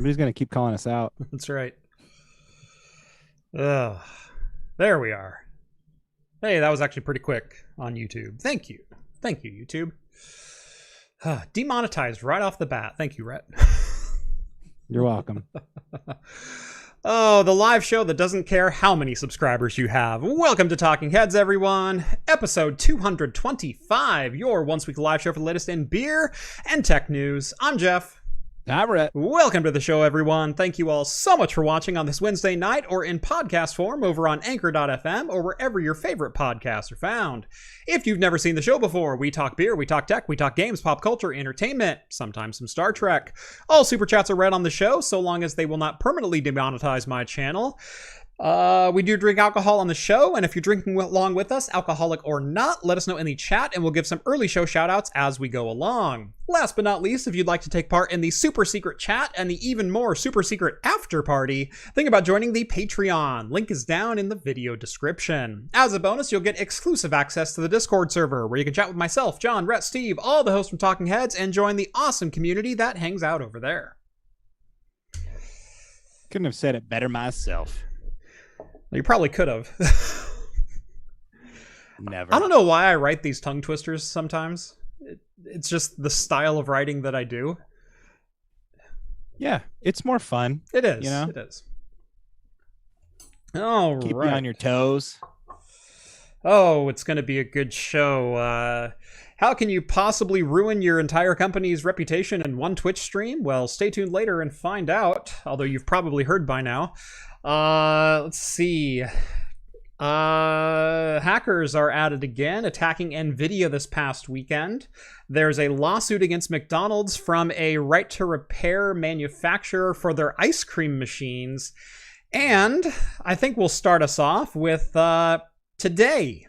Somebody's going to keep calling us out. That's right. Ugh. There we are. Hey, that was actually pretty quick on YouTube. Thank you. Thank you, YouTube. Demonetized right off the bat. Thank you, Rhett. You're welcome. Oh, the live show that doesn't care how many subscribers you have. Welcome to Talking Heads, everyone. Episode 225, your once-week live show for the latest in beer and tech news. I'm Jeff. I'm Rhett. Welcome to the show, everyone. Thank you all so much for watching on this Wednesday night or in podcast form over on Anchor.fm or wherever your favorite podcasts are found. If you've never seen the show before, we talk beer, we talk tech, we talk games, pop culture, entertainment, sometimes some Star Trek. All super chats are read on the show, so long as they will not permanently demonetize my channel. We do drink alcohol on the show, and if you're drinking along with us, alcoholic or not, let us know in the chat, and we'll give some early show shoutouts as we go along. Last but not least, if you'd like to take part in the super secret chat and the even more super secret after party, think about joining the Patreon. Link is down in the video description. As a bonus, you'll get exclusive access to the Discord server, where you can chat with myself, John, Rhett, Steve, all the hosts from Talking Heads, and join the awesome community that hangs out over there. Couldn't have said it better myself. You probably could have. Never. I don't know why I write these tongue twisters sometimes. It's just the style of writing that I do. Yeah, it's more fun. It is. You know? It is. All Keep right. you on your toes. Oh, it's going to be a good show. How can you possibly ruin your entire company's reputation in one Twitch stream? Well, stay tuned later and find out, although you've probably heard by now. Let's see. Hackers are at it again, attacking nVidia this past weekend. There's a lawsuit against McDonald's from a right-to-repair manufacturer for their ice cream machines. And I think we'll start us off with today,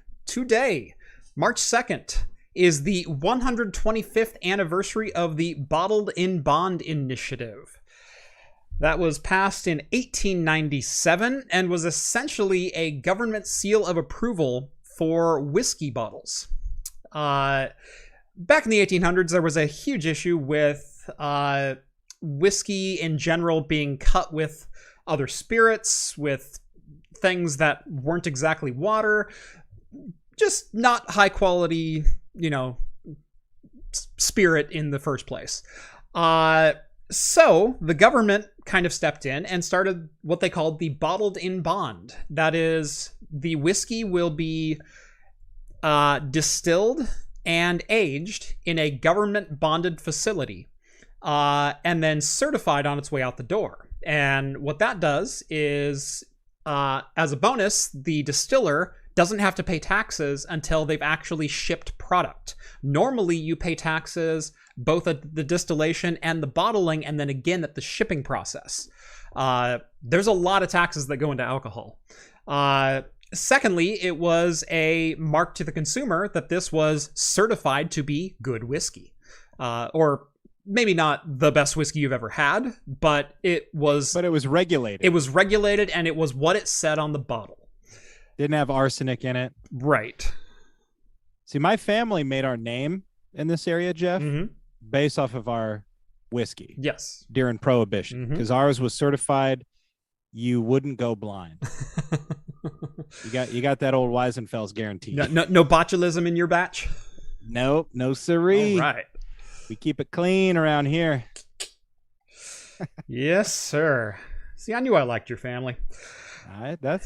March 2nd, is the 125th anniversary of the Bottled in Bond initiative. That was passed in 1897 and was essentially a government seal of approval for whiskey bottles. Back in the 1800s, there was a huge issue with whiskey in general being cut with other spirits, with things that weren't exactly water, just not high quality, spirit in the first place. So the government kind of stepped in and started what they called the Bottled in Bond. That is, the whiskey will be distilled and aged in a government bonded facility and then certified on its way out the door. And what that does is, as a bonus, the distiller doesn't have to pay taxes until they've actually shipped product. Normally, you pay taxes both at the distillation and the bottling, and then again at the shipping process. There's a lot of taxes that go into alcohol. Secondly, it was a mark to the consumer that this was certified to be good whiskey. Or maybe not the best whiskey you've ever had, but it was... But it was regulated. It was regulated, and it was what it said on the bottle. Didn't have arsenic in it. Right. See, my family made our name in this area, Jeff, based off of our whiskey. Yes. During Prohibition, because ours was certified. You wouldn't go blind. You got that old Weisenfels guarantee. No botulism in your batch? Nope, no siree. All right. We keep it clean around here. Yes, sir. See, I knew I liked your family.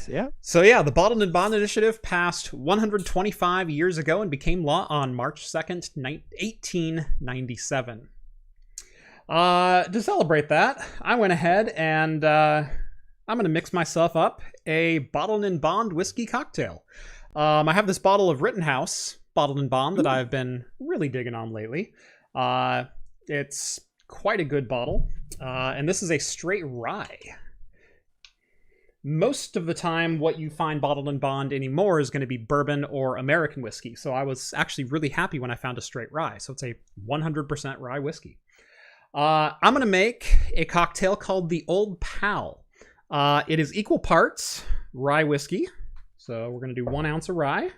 Yeah. So yeah, the Bottled in Bond initiative passed 125 years ago and became law on March 2nd, 1897. To celebrate that, I went ahead and I'm going to mix myself up a Bottled in Bond whiskey cocktail. I have this bottle of Rittenhouse Bottled in Bond that I've been really digging on lately. It's quite a good bottle, and this is a straight rye. Most of the time, what you find Bottled in Bond anymore is going to be bourbon or American whiskey. So I was actually really happy when I found a straight rye. So it's a 100% rye whiskey. I'm going to make a cocktail called the Old Pal. It is equal parts rye whiskey. So we're going to do 1 ounce of rye.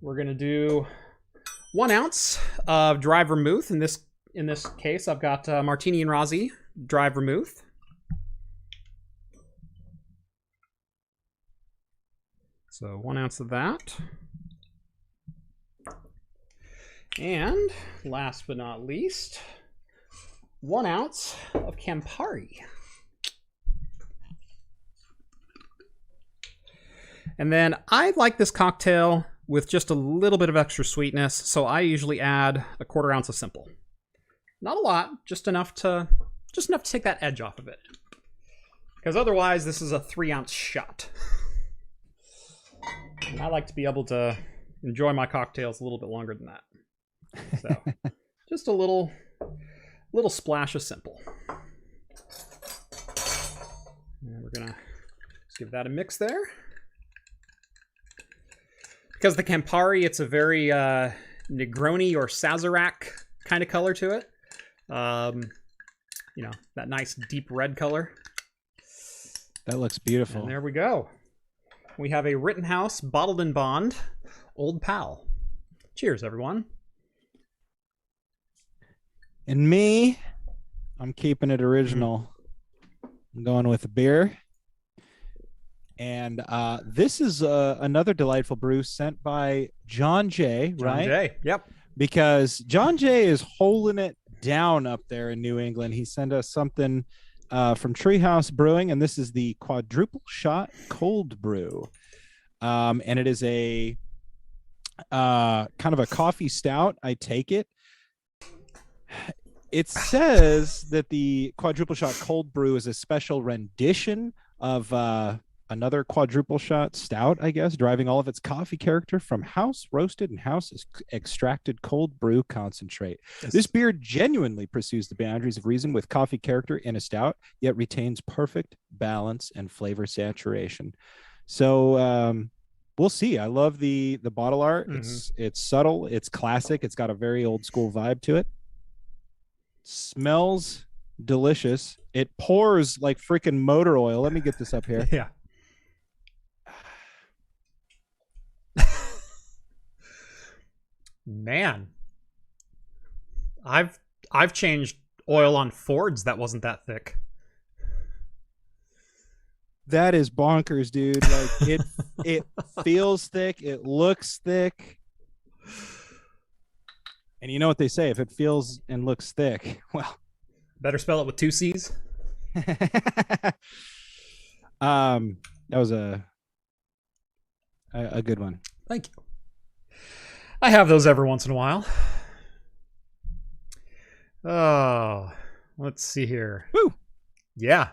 We're going to do 1 ounce of dry vermouth. In this in this case, I've got Martini and Rossi dry vermouth. So 1 ounce of that. And last but not least, 1 ounce of Campari. And then I like this cocktail with just a little bit of extra sweetness, so I usually add a 1/4 ounce of simple. Not a lot, just enough to take that edge off of it. Because otherwise, this is a 3 ounce shot. And I like to be able to enjoy my cocktails a little bit longer than that. So, just a little splash of simple. And we're gonna just give that a mix there. Because the Campari, it's a very Negroni or Sazerac kind of color to it. You know, that nice deep red color. That looks beautiful. And there we go. We have a Rittenhouse Bottled in Bond Old Pal. Cheers, everyone. And me, I'm keeping it original. I'm going with a beer. And this is another delightful brew sent by John J, right? John J, yep. Because John J is holding it down up there in New England. He sent us something from Treehouse Brewing, and this is the Quadruple Shot Cold Brew. And it is a kind of a coffee stout. I take it. It says that the Quadruple Shot Cold Brew is a special rendition of another quadruple shot stout, I guess, deriving all of its coffee character from house roasted and house extracted cold brew concentrate. Yes. This beer genuinely pursues the boundaries of reason with coffee character in a stout, yet retains perfect balance and flavor saturation. So we'll see. I love the bottle art. It's subtle, it's classic, it's got a very old school vibe to it. Smells delicious. It pours like freaking motor oil. Let me get this up here. Yeah. Man, I've changed oil on Fords that wasn't that thick. That is bonkers, dude. Like it feels thick, it looks thick. And you know what they say, if it feels and looks thick, well, better spell it with 2 C's. That was a good one. Thank you. I have those every once in a while. Oh, let's see here. Woo! Yeah.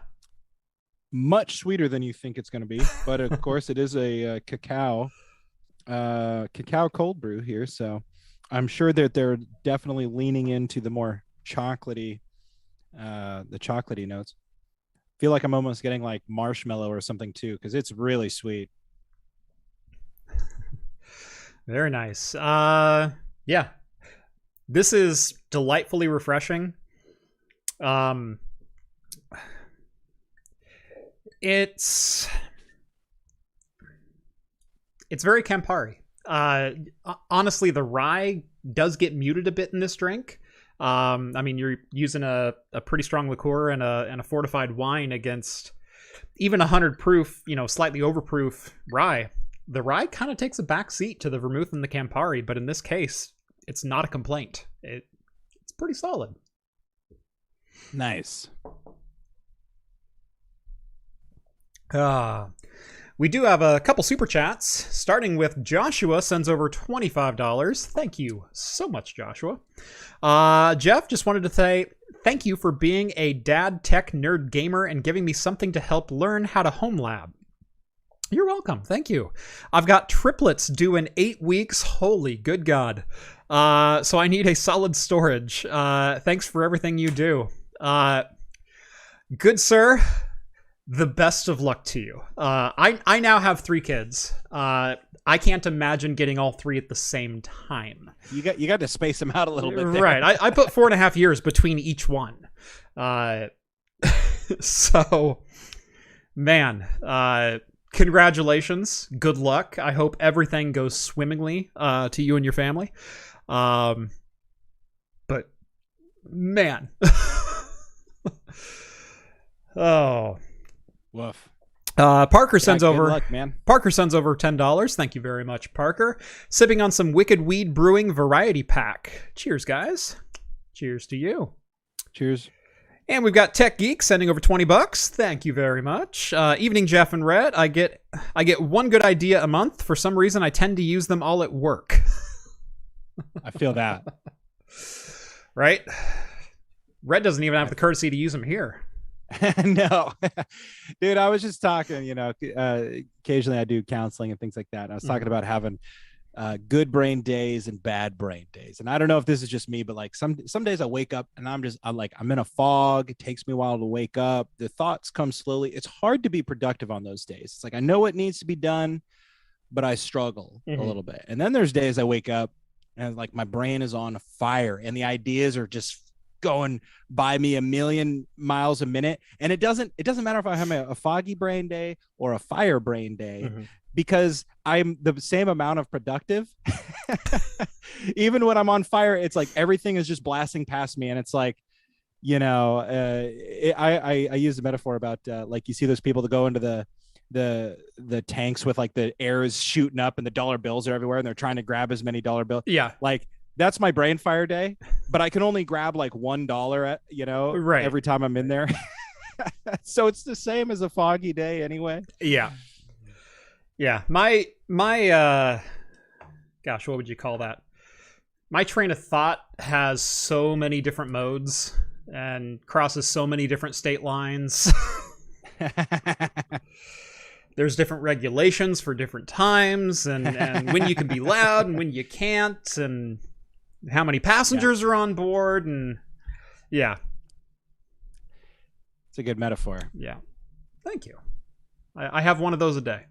Much sweeter than you think it's going to be, but of course it is a cacao cold brew here, so I'm sure that they're definitely leaning into the more chocolatey notes. Feel like I'm almost getting like marshmallow or something too, because it's really sweet. Very nice. Yeah. This is delightfully refreshing. It's very Campari. Honestly, the rye does get muted a bit in this drink. I mean, you're using a pretty strong liqueur and a fortified wine against even 100 proof, slightly overproof rye. The rye kind of takes a back seat to the vermouth and the Campari, but in this case, it's not a complaint. It's pretty solid. Nice. We do have a couple super chats, starting with Joshua sends over $25. Thank you so much, Joshua. Jeff just wanted to say thank you for being a dad tech nerd gamer and giving me something to help learn how to home lab. You're welcome. Thank you. I've got triplets due in 8 weeks. Holy good God. So I need a solid storage. Thanks for everything you do. Good sir. The best of luck to you. I now have 3 kids. I can't imagine getting all 3 at the same time. You got to space them out a little bit there. Right. I put 4.5 years between each one. So, man, congratulations. Good luck. I hope everything goes swimmingly to you and your family. But man. Oh. Woof. Parker sends over. Good luck, man. Parker sends over $10. Thank you very much, Parker. Sipping on some Wicked Weed Brewing Variety Pack. Cheers, guys. Cheers to you. Cheers. And we've got Tech Geek sending over $20. Thank you very much. Evening, Jeff and Red. I get one good idea a month. For some reason, I tend to use them all at work. I feel that. Right? Red doesn't even have the courtesy to use them here. No, dude, I was just talking, occasionally I do counseling and things like that. And I was talking about having good brain days and bad brain days. And I don't know if this is just me, but like some days I wake up and I'm in a fog. It takes me a while to wake up. The thoughts come slowly. It's hard to be productive on those days. It's like, I know what needs to be done, but I struggle a little bit. And then there's days I wake up and like my brain is on fire and the ideas are just going by me a million miles a minute. And it doesn't matter if I have a foggy brain day or a fire brain day, because I'm the same amount of productive. Even when I'm on fire, it's like everything is just blasting past me. And it's like, I use the metaphor about like you see those people that go into the tanks with like the air is shooting up and the dollar bills are everywhere and they're trying to grab as many dollar bills. Yeah. Like, that's my brain fire day, but I can only grab like $1 right. every time I'm in there. So it's the same as a foggy day anyway. Yeah. Yeah. My gosh, what would you call that? My train of thought has so many different modes and crosses so many different state lines. There's different regulations for different times and when you can be loud and when you can't, and how many passengers are on board, and yeah. It's a good metaphor. Yeah. Thank you. I have one of those a day.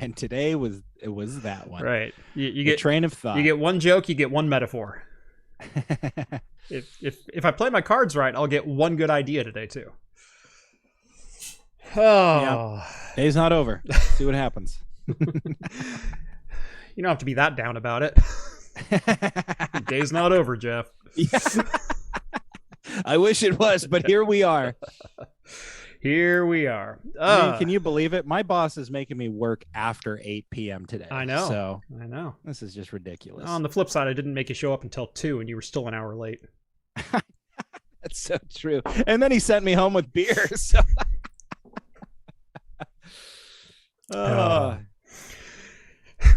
And today it was that one. Right. You get train of thought. You get one joke, you get one metaphor. If I play my cards right, I'll get one good idea today too. Oh. Yeah. Day's not over. See what happens. You don't have to be that down about it. Day's not over, Jeff. Yeah. I wish it was, but here we are. Here we are. I mean, can you believe it? My boss is making me work after 8 p.m. today. I know. So I know. This is just ridiculous. On the flip side, I didn't make you show up until 2 and you were still an hour late. That's so true. And then he sent me home with beer. So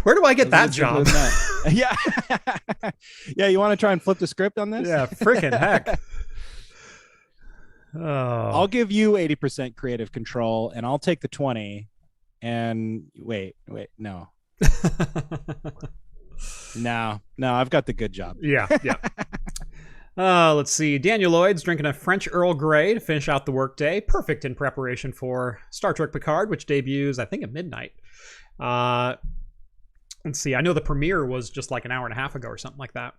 where do I get that job? Yeah. Yeah, you want to try and flip the script on this? Yeah, freaking heck. Oh. I'll give you 80% creative control and I'll take the 20 and wait, no. No, I've got the good job. Yeah. Let's see. Daniel Lloyd's drinking a French Earl Grey to finish out the workday. Perfect in preparation for Star Trek Picard, which debuts, I think, at midnight. Let's see. I know the premiere was just like an hour and a half ago or something like that.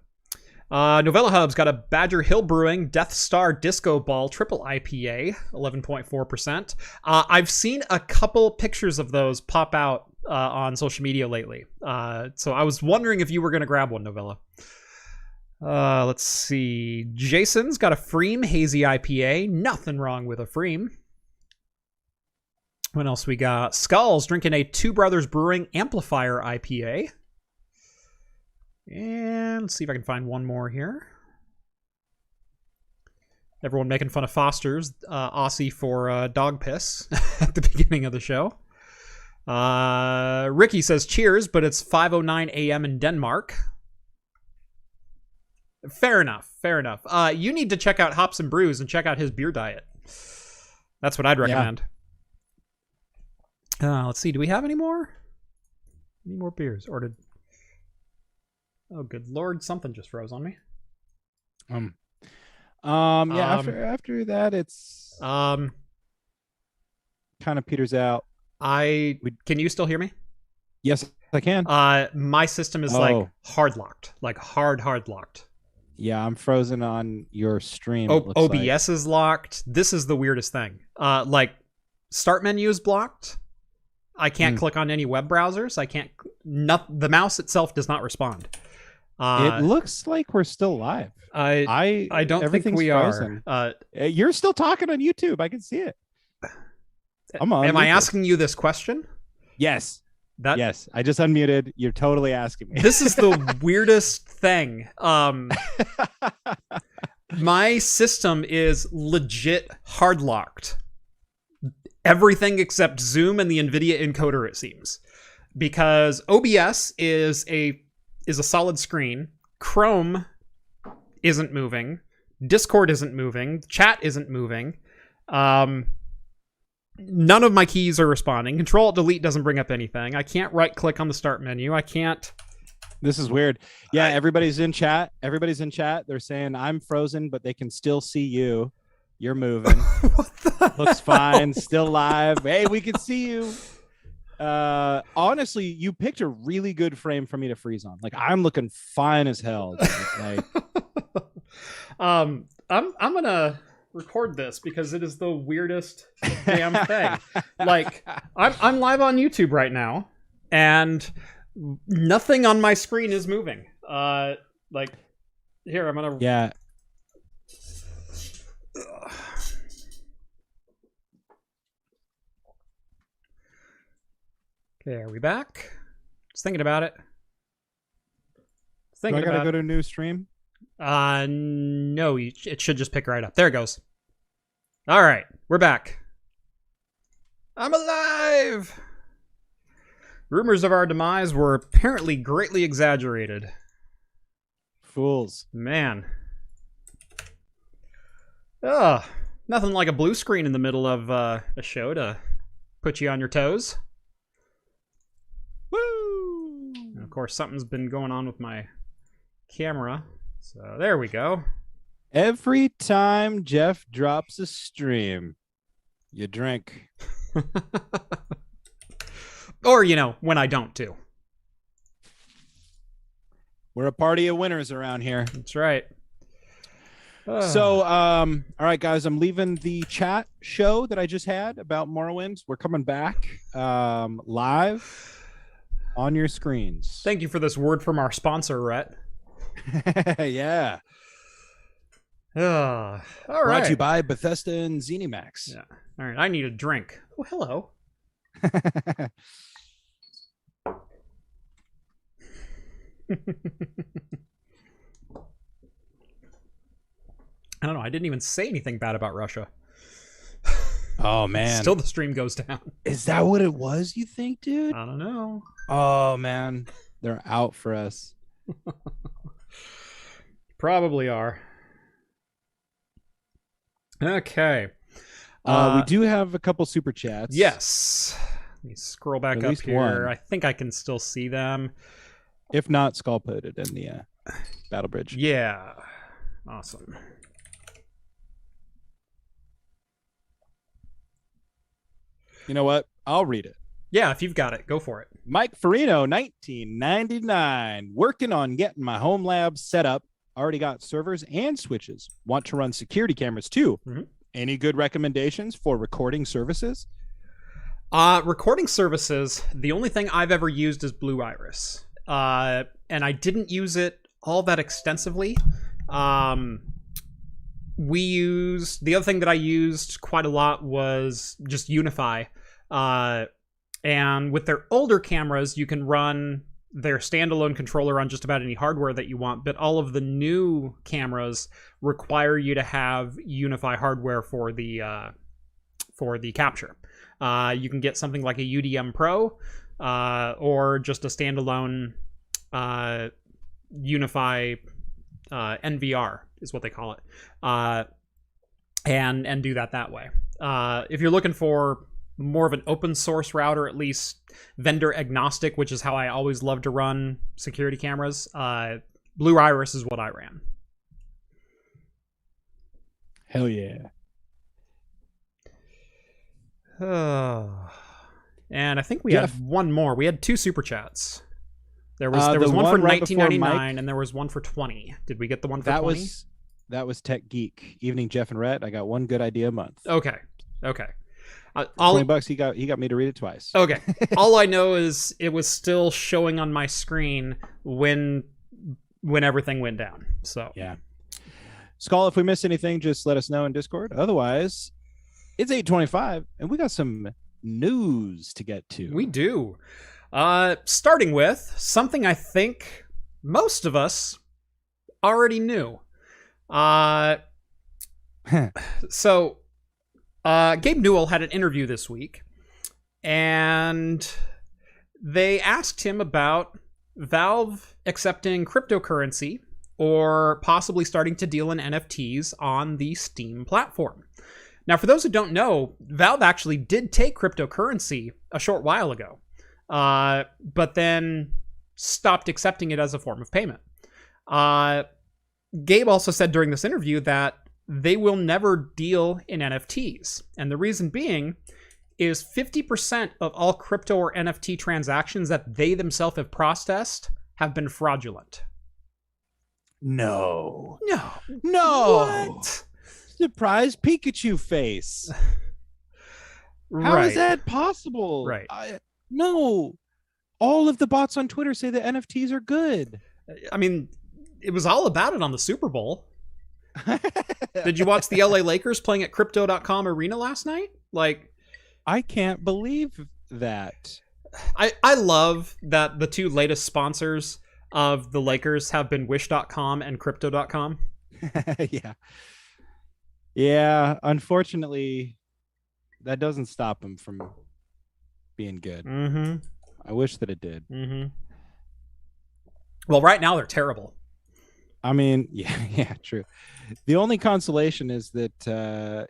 Novella Hub's got a Badger Hill Brewing Death Star Disco Ball Triple IPA, 11.4%. I've seen a couple pictures of those pop out on social media lately. So I was wondering if you were going to grab one, Novella. Let's see. Jason's got a Freem Hazy IPA. Nothing wrong with a Freem. What else we got? Skull's drinking a Two Brothers Brewing Amplifier IPA. And let's see if I can find one more here. Everyone making fun of Foster's, Aussie for dog piss at the beginning of the show. Ricky says cheers, but it's 5:09 a.m. in Denmark. Fair enough. You need to check out Hops and Brews and check out his beer diet. That's what I'd recommend. Yeah. Let's see. Do we have any more? Any more beers? Or did... Oh, good Lord. Something just froze on me. After that, it's kind of peters out. Can you still hear me? Yes, I can. My system is like hard locked, like hard locked. Yeah, I'm frozen on your stream. OBS is locked. This is the weirdest thing. Like start menu is blocked. I can't click on any web browsers. I can't. The mouse itself does not respond. It looks like we're still live. I don't think we frozen. are. You're still talking on YouTube. I can see it. I'm on. Am I asking you this question? Yes. Yes. I just unmuted. You're totally asking me. This is the weirdest thing. My system is legit hard locked. Everything except Zoom and the NVIDIA encoder, it seems. Because OBS is a solid screen. Chrome isn't moving. Discord isn't moving. Chat isn't moving. None of my keys are responding. Control-Alt-Delete doesn't bring up anything. I can't right-click on the start menu. I can't... This is weird. Yeah, everybody's in chat. Everybody's in chat. They're saying, I'm frozen, but they can still see you. You're moving. What the Looks fine. Still live. Hey, we can see you. Honestly, you picked a really good frame for me to freeze on. Like, I'm looking fine as hell. Like, I'm gonna record this because it is the weirdest damn thing. Like, I'm live on YouTube right now, and nothing on my screen is moving. Like, here, I'm gonna... Yeah. Okay, are we back? Just thinking about it. Do I gotta go to a new stream? No, it should just pick right up. There it goes. All right, we're back. I'm alive! Rumors of our demise were apparently greatly exaggerated. Fools. Man. Ugh. Nothing like a blue screen in the middle of a show to put you on your toes. Woo! And of course, something's been going on with my camera. So there we go. Every time Jeff drops a stream, you drink. Or, you know, when I don't, too. We're a party of winners around here. That's right. So, all right, guys, I'm leaving the chat show that I just had about Morrowind. We're coming back live on your screens. Thank you for this word from our sponsor, Rhett. Yeah. All right. Brought to you by Bethesda and ZeniMax. Yeah. All right. I need a drink. Oh, hello. I don't know. I didn't even say anything bad about Russia. Oh, man. Still the stream goes down. Is that what it was, you think, dude? I don't know. Oh, man. They're out for us. Probably are. Okay. We do have a couple super chats. Yes. Let me scroll back up here. One. I think I can still see them. If not, Skull put it in the Battle Bridge. Yeah. Awesome. You know what? I'll read it. Yeah, if you've got it, go for it. Mike Farino, 1999. Working on getting my home lab set up. Already got servers and switches. Want to run security cameras too. Mm-hmm. Any good recommendations for recording services? Recording services, the only thing I've ever used is Blue Iris. And I didn't use it all that extensively. The other thing that I used quite a lot was just Unify. And with their older cameras, you can run their standalone controller on just about any hardware that you want, but all of the new cameras require you to have Unify hardware for the capture. You can get something like a UDM Pro, or just a standalone Unify NVR is what they call it, and do that way. If you're looking for more of an open source route, or at least vendor agnostic, which is how I always love to run security cameras, Blue Iris is what I ran. Hell yeah. And I think we had one more. We had two super chats. There was one for right 1999 and there was one for 20. Did we get the one for 20? That was Tech Geek. Evening Jeff and Rhett. I got one good idea a month. Okay. $20 he got me to read it twice. Okay. All I know is it was still showing on my screen when when everything went down. So yeah. Skull, if we missed anything, just let us know in Discord. Otherwise, it's 8:25, and we got some news to get to. We do. Starting with something I think most of us already knew. So, Gabe Newell had an interview this week, and they asked him about Valve accepting cryptocurrency or possibly starting to deal in NFTs on the Steam platform. Now, for those who don't know, Valve actually did take cryptocurrency a short while ago, but then stopped accepting it as a form of payment. Gabe also said during this interview that they will never deal in NFTs. And the reason being is 50% of all crypto or NFT transactions that they themselves have processed have been fraudulent. No. What? Surprise Pikachu face. How is that possible? Right. No. All of the bots on Twitter say that NFTs are good. I mean, it was all about it on the Super Bowl. Did you watch the LA Lakers playing at Crypto.com Arena last night? Like, I can't believe that. I love that the two latest sponsors of the Lakers have been Wish.com and Crypto.com. Yeah. Yeah, unfortunately, that doesn't stop them from being good. Mm-hmm. I wish that it did. Mm-hmm. Well, right now they're terrible. I mean, yeah, true. The only consolation is that,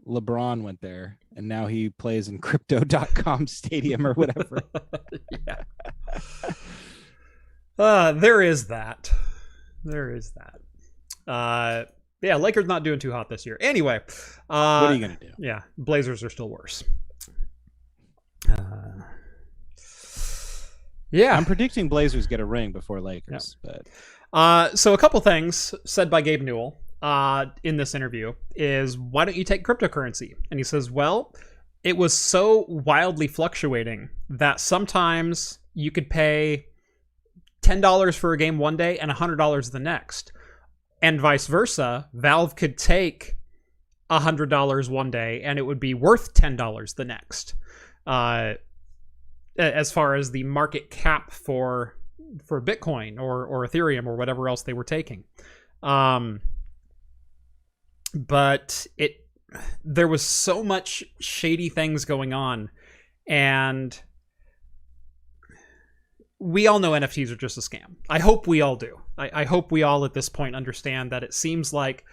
LeBron went there and now he plays in Crypto.com Stadium or whatever. Yeah. There is that. Yeah, Lakers not doing too hot this year. Anyway. What are you going to do? Yeah, Blazers are still worse. Yeah. I'm predicting Blazers get a ring before Lakers. Yeah. But so a couple things said by Gabe Newell in this interview is, why don't you take cryptocurrency? And he says, well, it was so wildly fluctuating that sometimes you could pay $10 for a game one day and $100 the next. And vice versa, Valve could take $100 one day and it would be worth $10 the next. As far as the market cap for Bitcoin or Ethereum or whatever else they were taking. But there was so much shady things going on, and we all know NFTs are just a scam. I hope we all do. I hope we all at this point understand that it seems like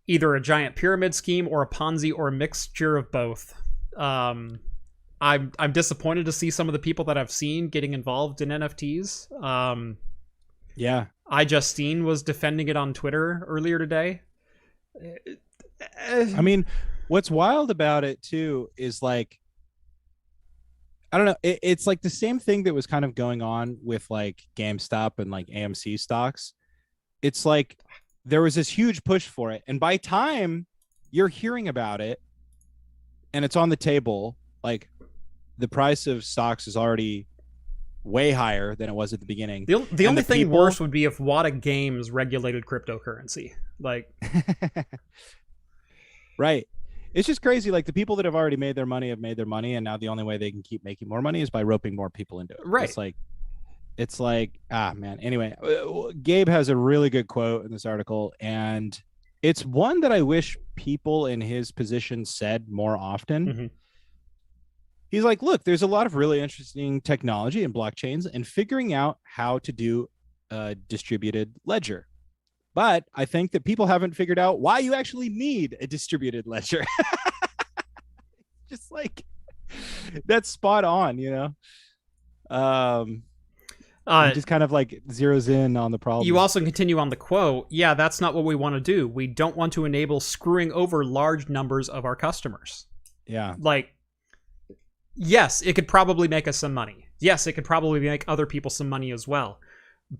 either a giant pyramid scheme or a Ponzi or a mixture of both. I'm disappointed to see some of the people that I've seen getting involved in NFTs. Yeah. iJustine was defending it on Twitter earlier today. I mean, what's wild about it too is like, I don't know. It's like the same thing that was kind of going on with like GameStop and like AMC stocks. It's like there was this huge push for it. And by time you're hearing about it and it's on the table, like the price of stocks is already way higher than it was at the beginning. The only thing worse would be if Wata Games regulated cryptocurrency. Like, right. It's just crazy. Like the people that have already made their money have made their money, and now the only way they can keep making more money is by roping more people into it. Right. It's like, man. Anyway, Gabe has a really good quote in this article, and it's one that I wish people in his position said more often. Mm-hmm. He's like, look, there's a lot of really interesting technology in blockchains and figuring out how to do a distributed ledger. But I think that people haven't figured out why you actually need a distributed ledger. Just like, that's spot on, you know? Just kind of like zeroes in on the problem. You also continue on the quote, yeah, that's not what we want to do. We don't want to enable screwing over large numbers of our customers. Yeah. Like, yes, it could probably make us some money. Yes, it could probably make other people some money as well.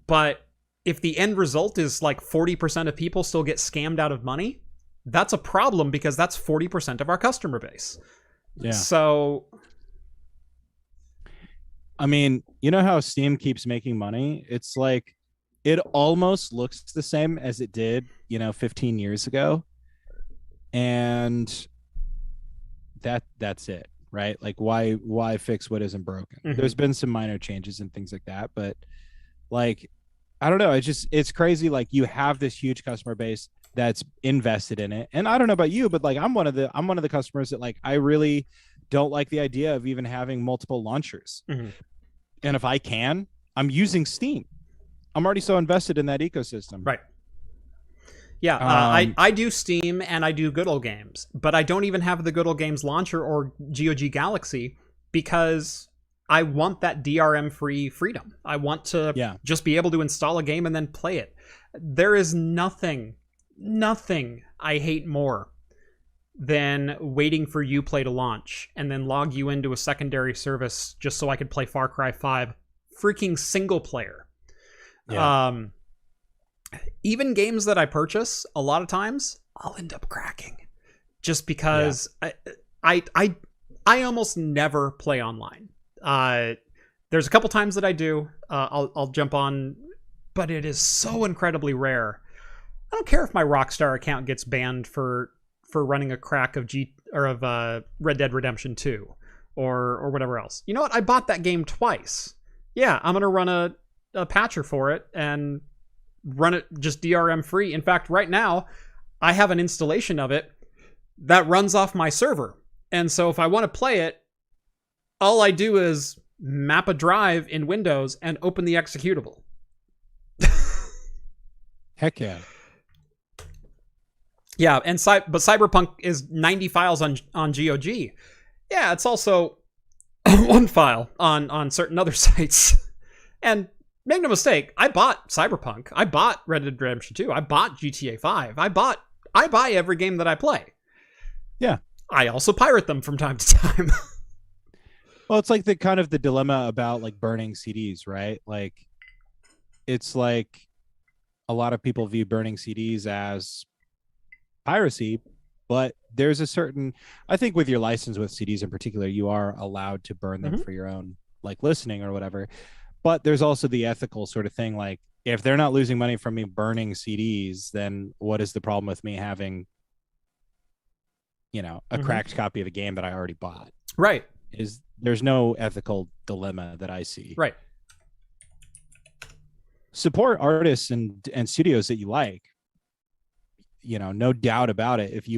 But if the end result is like 40% of people still get scammed out of money, that's a problem because that's 40% of our customer base. Yeah. So, I mean, you know how Steam keeps making money? It's like it almost looks the same as it did, 15 years ago. And that's it, right? Like why fix what isn't broken? Mhm. There's been some minor changes and things like that, but like, I don't know. It's crazy. Like, you have this huge customer base that's invested in it. And I don't know about you, but like, I'm one of the customers that, like, I really don't like the idea of even having multiple launchers. Mhm. And if I'm using Steam. I'm already so invested in that ecosystem. Right. Yeah, I do Steam and I do Good Old Games, but I don't even have the Good Old Games launcher or GOG Galaxy because I want that DRM-free freedom. I want to just be able to install a game and then play it. There is nothing I hate more than waiting for Uplay to launch and then log you into a secondary service just so I could play Far Cry 5 freaking single player. Yeah. Even games that I purchase, a lot of times I'll end up cracking just because I almost never play online. There's a couple times that I do. I'll jump on, but it is so incredibly rare. I don't care if my Rockstar account gets banned for running a crack of Red Dead Redemption 2 or whatever else. You know what? I bought that game twice. Yeah, I'm gonna run a patcher for it and run it just DRM free. In fact, right now I have an installation of it that runs off my server. And so if I want to play it, all I do is map a drive in Windows and open the executable. Heck yeah. Yeah, but Cyberpunk is 90 files on GOG. Yeah, it's also one file on certain other sites. And make no mistake, I bought Cyberpunk. I bought Red Dead Redemption 2. I bought GTA 5. I buy every game that I play. Yeah. I also pirate them from time to time. Well, it's like the kind of the dilemma about like burning CDs, right? Like, it's like a lot of people view burning CDs as piracy, but there's a certain, I think with your license with CDs in particular, you are allowed to burn them for your own like listening or whatever. But there's also the ethical sort of thing. Like, if they're not losing money from me burning CDs, then what is the problem with me having, a cracked copy of a game that I already bought? Right. There's no ethical dilemma that I see. Right. Support artists and studios that you like. No doubt about it. If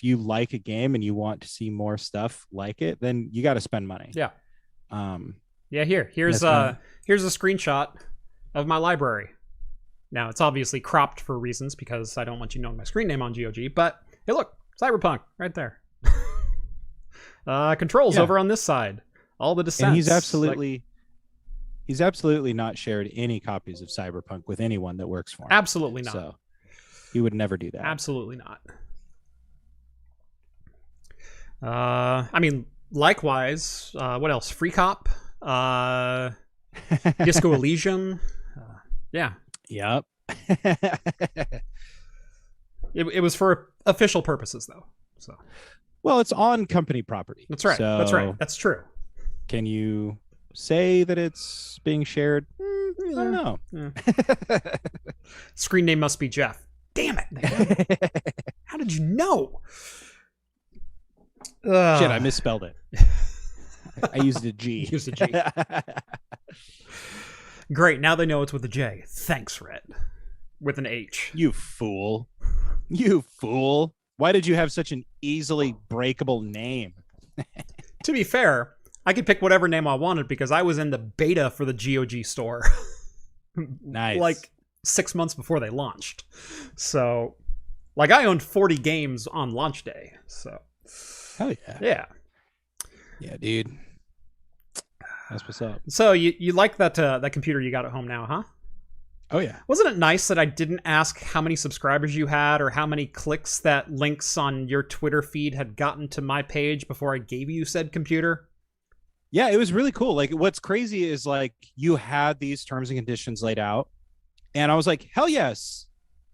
you like a game and you want to see more stuff like it, then you got to spend money. Yeah. Yeah. Here's a screenshot of my library. Now it's obviously cropped for reasons because I don't want you knowing my screen name on GOG. But hey, look, Cyberpunk right there. Controls over on this side. All the descents. And he's absolutely not shared any copies of Cyberpunk with anyone that works for him. Absolutely not. So he would never do that. Absolutely not. I mean, likewise, what else? Free Cop, Disco Elysium. Yeah. Yep. It was for official purposes, though. So. Well, it's on company property. That's right. So that's right. That's true. Can you say that it's being shared? I don't know. Screen name must be Jeff. Damn it. How did you know? Shit, I misspelled it. I used a G. Used a G. Great. Now they know it's with a J. Thanks, Red. With an H. You fool. You fool. Why did you have such an easily breakable name? To be fair, I could pick whatever name I wanted because I was in the beta for the GOG store. Nice. Like 6 months before they launched. So, like, I owned 40 games on launch day. So, hell yeah. Yeah. Yeah, dude. That's what's up. So, you like that computer you got at home now, huh? Oh, yeah. Wasn't it nice that I didn't ask how many subscribers you had or how many clicks that links on your Twitter feed had gotten to my page before I gave you said computer? Yeah, it was really cool. Like, what's crazy is, like, you had these terms and conditions laid out, and I was like, hell yes.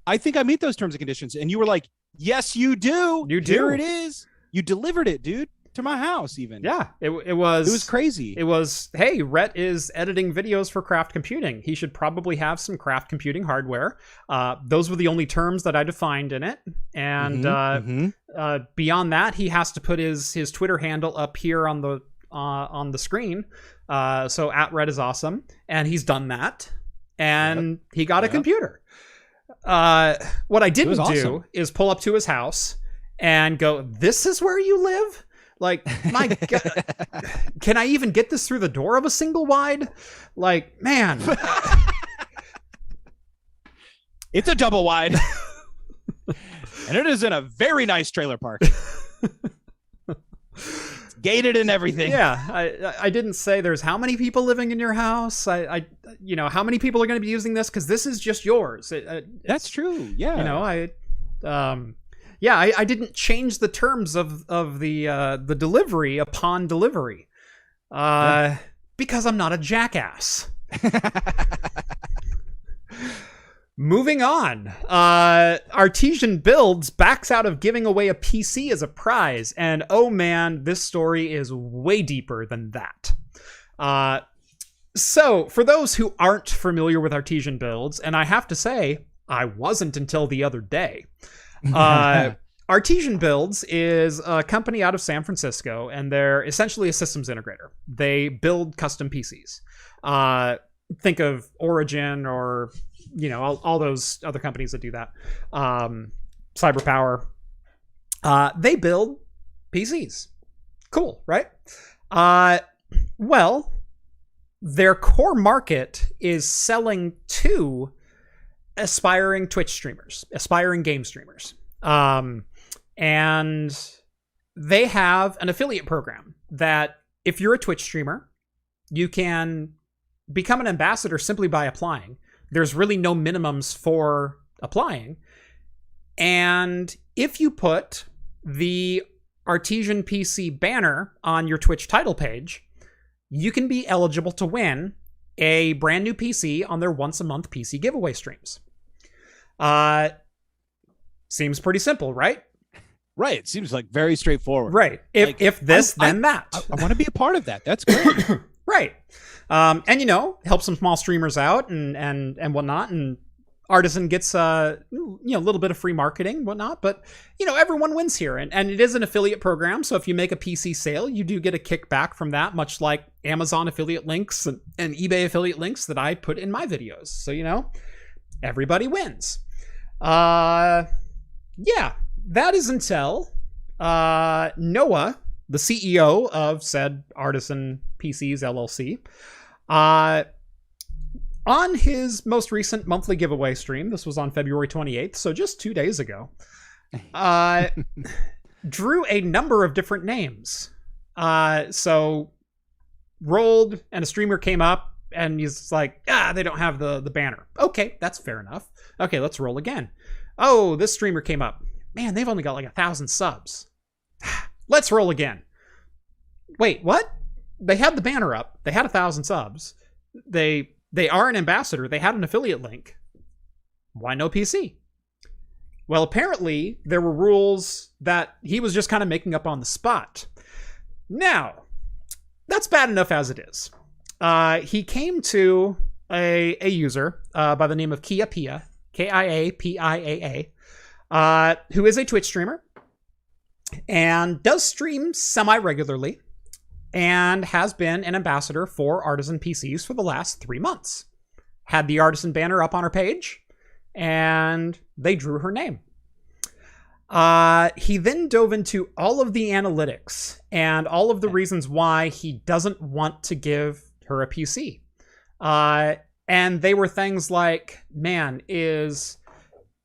I think I meet those terms and conditions. And you were like, yes, you do. You do. Here it is. You delivered it, dude. to my house even. Yeah, it was crazy. It was, hey, Rhett is editing videos for craft computing. He should probably have some craft computing hardware. Those were the only terms that I defined in it. And beyond that, he has to put his Twitter handle up here on the screen. So at Rhett is awesome. And he's done that. And he got a computer. What I didn't do is pull up to his house and go, this is where you live? Like, my God, can I even get this through the door of a single wide? Like, man. It's a double wide. And it is in a very nice trailer park. It's gated and everything. Yeah, I didn't say there's how many people living in your house. I how many people are going to be using this? Because this is just yours. That's true. Yeah. I didn't change the terms of the delivery upon delivery, because I'm not a jackass. Moving on, Artesian Builds backs out of giving away a PC as a prize, and oh man, this story is way deeper than that. So, for those who aren't familiar with Artesian Builds, and I have to say, I wasn't until the other day. Artesian Builds is a company out of San Francisco, and they're essentially a systems integrator. They build custom PCs. Think of Origin or, all those other companies that do that. Cyberpower. They build PCs. Cool, right? Well, their core market is selling to aspiring Twitch streamers, aspiring game streamers. And they have an affiliate program that if you're a Twitch streamer, you can become an ambassador simply by applying. There's really no minimums for applying. And if you put the Artesian PC banner on your Twitch title page, you can be eligible to win a brand new PC on their once a month PC giveaway streams. Seems pretty simple, right? Right. It seems like very straightforward. Right. If this, then that. I want to be a part of that. That's great. Right. And help some small streamers out and whatnot. And Artisan gets a little bit of free marketing, whatnot. But everyone wins here, and it is an affiliate program. So if you make a PC sale, you do get a kickback from that, much like Amazon affiliate links and eBay affiliate links that I put in my videos. So everybody wins. Yeah, that is until Noah, the CEO of said Artisan PCs LLC, on his most recent monthly giveaway stream, this was on February 28th, so just 2 days ago, drew a number of different names. So rolled, and a streamer came up, and he's like, they don't have the banner. Okay, that's fair enough. Okay, let's roll again. Oh, this streamer came up. Man, they've only got like 1,000 subs. Let's roll again. Wait, what? They had the banner up. They had 1,000 subs. They are an ambassador. They had an affiliate link. Why no PC? Well, apparently there were rules that he was just kind of making up on the spot. Now, that's bad enough as it is. He came to a user by the name of Kiapia, Kiapiaa, who is a Twitch streamer and does stream semi-regularly and has been an ambassador for Artisan PCs for the last 3 months. Had the Artisan banner up on her page, and they drew her name. He then dove into all of the analytics and all of the reasons why he doesn't want to give her a PC. And they were things like, man, is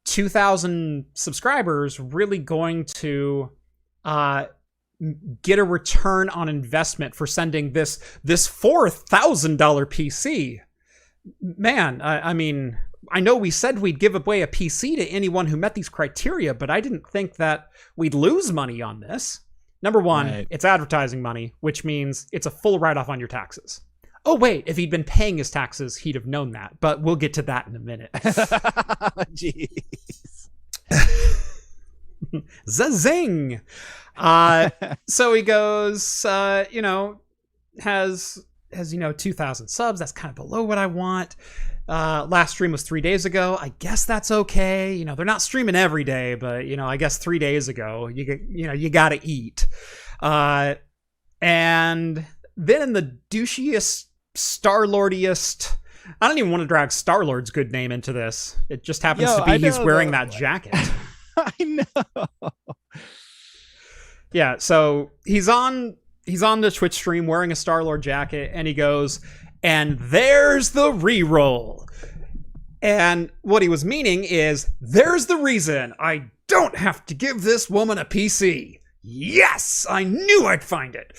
2,000 subscribers really going to get a return on investment for sending this $4,000 PC? Man, I mean, I know we said we'd give away a PC to anyone who met these criteria, but I didn't think that we'd lose money on this. Number one, right. It's advertising money, which means it's a full write-off on your taxes. Oh, wait, if he'd been paying his taxes, he'd have known that, but we'll get to that in a minute. Jeez. Zazing. So he goes, has 2,000 subs. That's kind of below what I want. Last stream was 3 days ago. I guess that's okay. They're not streaming every day, but I guess 3 days ago, you gotta eat. And then in the douchiest, Star-Lordiest, I don't even want to drag Star-Lord's good name into this. It just happens to be he's wearing that jacket. I know. Yeah, so he's on the Twitch stream wearing a Star-Lord jacket, and he goes, and there's the reroll. And what he was meaning is, there's the reason I don't have to give this woman a PC. Yes, I knew I'd find it.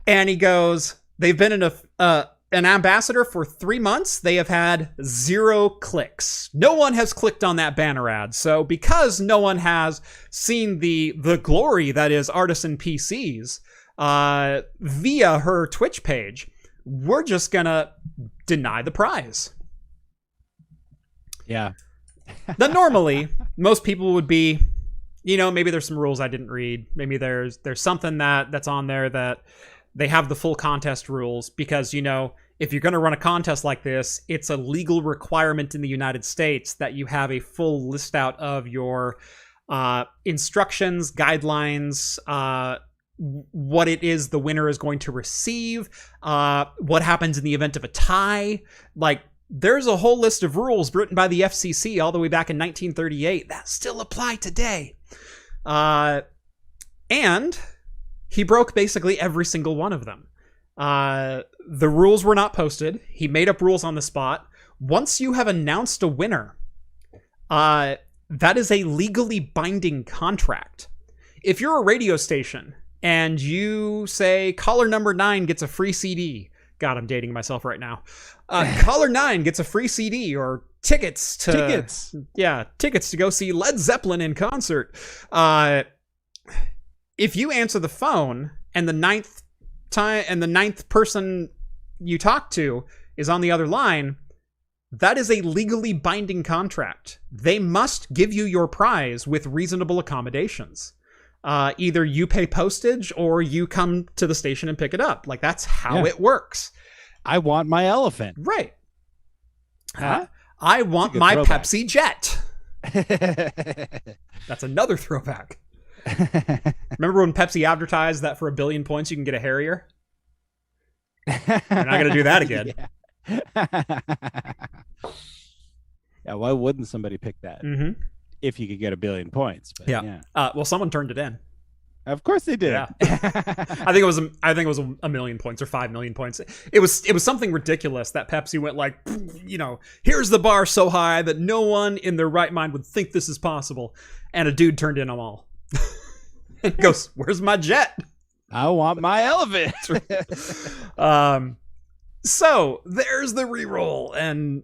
And he goes, they've been an ambassador for 3 months. They have had 0 clicks. No one has clicked on that banner ad. So because no one has seen the glory that is Artisan PCs via her Twitch page, we're just gonna deny the prize. Yeah. Now, normally, most people would be, maybe there's some rules I didn't read. Maybe there's something that's on there that they have the full contest rules because, if you're going to run a contest like this, it's a legal requirement in the United States that you have a full list out of your instructions, guidelines, what it is the winner is going to receive, what happens in the event of a tie. Like, there's a whole list of rules written by the FCC all the way back in 1938 that still apply today. And he broke basically every single one of them. The rules were not posted. He made up rules on the spot. Once you have announced a winner, that is a legally binding contract. If you're a radio station and you say caller number 9 gets a free CD, God, I'm dating myself right now. Caller 9 gets a free CD or tickets to go see Led Zeppelin in concert. If you answer the phone and the ninth person you talk to is on the other line, that is a legally binding contract. They must give you your prize with reasonable accommodations. Either you pay postage or you come to the station and pick it up. Like, that's how it works. I want my elephant. Right. I want my throwback. Pepsi Jet. That's another throwback. Remember when Pepsi advertised that for 1 billion points you can get a Harrier? They're not going to do that again. Yeah, why wouldn't somebody pick that? Mm-hmm. If you could get 1 billion points. But yeah. Well, someone turned it in. Of course they did. Yeah. I think it was 1 million points or 5 million points. It was something ridiculous that Pepsi went like, here's the bar so high that no one in their right mind would think this is possible. And a dude turned in them all. And goes, where's my jet? I want my elephant. So there's the reroll,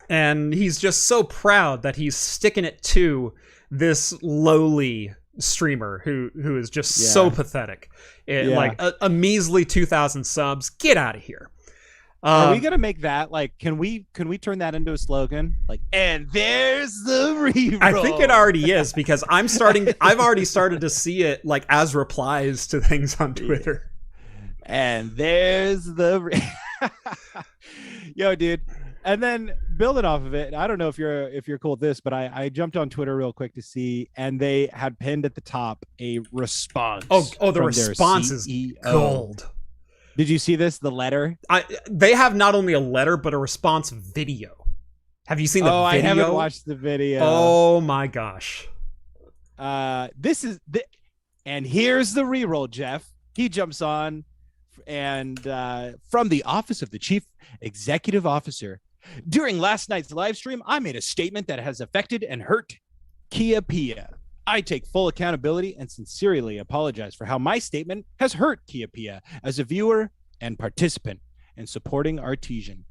and he's just so proud that he's sticking it to this lowly streamer who is just so pathetic. Like a measly 2,000 subs. Get out of here. Are we gonna make that like? Can we turn that into a slogan? Like, and there's the reroll. I think it already is because I've already started to see it like as replies to things on Twitter. And there's the yo, dude. And then building off of it, I don't know if you're cool with this, but I jumped on Twitter real quick to see, and they had pinned at the top a response. Oh, the response is gold. Did you see this? The letter? They have not only a letter, but a response video. Have you seen the video? I haven't watched the video. Oh my gosh. This is and here's the reroll, Jeff. He jumps on and from the office of the chief executive officer. During last night's live stream, I made a statement that has affected and hurt Kia. I take full accountability and sincerely apologize for how my statement has hurt Kia as a viewer and participant in supporting Artesian.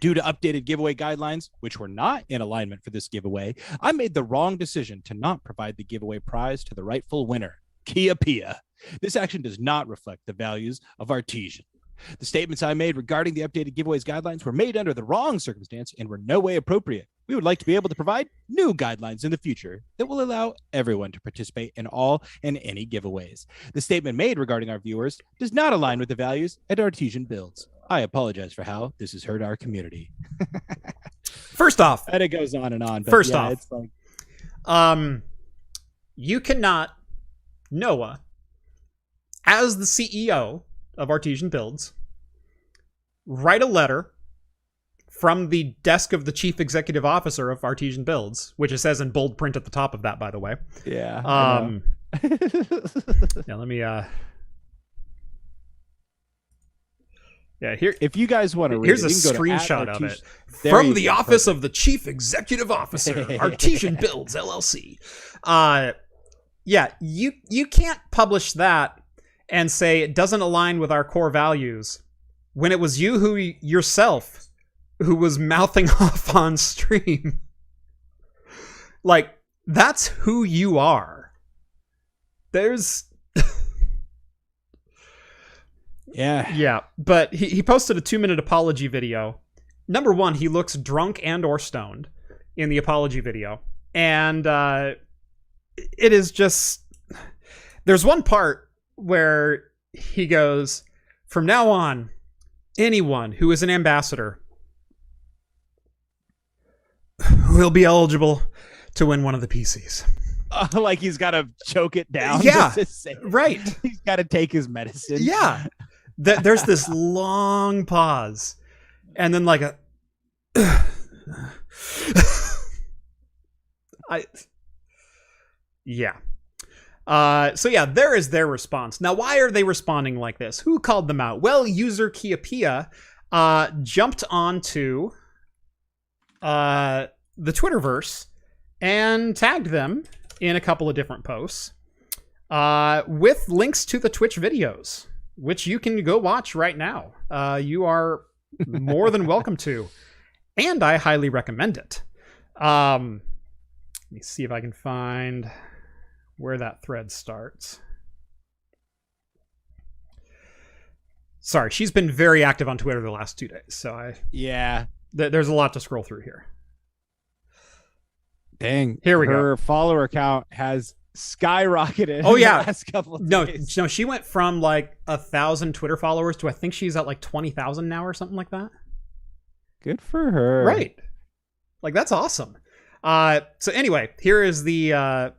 Due to updated giveaway guidelines, which were not in alignment for this giveaway, I made the wrong decision to not provide the giveaway prize to the rightful winner, Kia. This action does not reflect the values of Artesian. The statements I made regarding the updated giveaways guidelines were made under the wrong circumstance and were no way appropriate. We would like to be able to provide new guidelines in the future that will allow everyone to participate in all and any giveaways. The statement made regarding our viewers does not align with the values at Artesian Builds. I apologize for how this has hurt our community. First off, and it goes on and on. But first yeah, off, it's like... you cannot, Noah, as the CEO of Artesian Builds, write a letter from the desk of the chief executive officer of Artesian Builds, which it says in bold print at the top of that, by the way. Yeah. Yeah, let me yeah, here. If you guys want to read here's it, a screenshot of it There from you the go. office Perfect. of the chief executive officer, Artesian Builds LLC. Yeah, you can't publish that and say it doesn't align with our core values when it was you yourself who was mouthing off on stream. Like, that's who you are. There's... Yeah, but he posted a 2-minute apology video. Number one, he looks drunk and or stoned in the apology video. And it is just... There's one part where he goes, from now on, anyone who is an ambassador will be eligible to win one of the PCs. Like he's got to choke it down. Yeah, to say it. right. He's got to take his medicine. Yeah. There's this long pause. And then like a... Yeah. So yeah, there is their response. Now, why are they responding like this? Who called them out? Well, user Kiapia jumped onto the Twitterverse and tagged them in a couple of different posts with links to the Twitch videos, which you can go watch right now. You are more than welcome to, and I highly recommend it. Let me see if I can find where that thread starts. Sorry, she's been very active on Twitter the last 2 days, so there's a lot to scroll through here. Dang. Here we go. Her follower count has skyrocketed. Oh yeah. In the last couple of days. No, she went from like 1,000 Twitter followers to I think she's at like 20,000 now or something like that. Good for her. Right. Like that's awesome. So anyway, here is the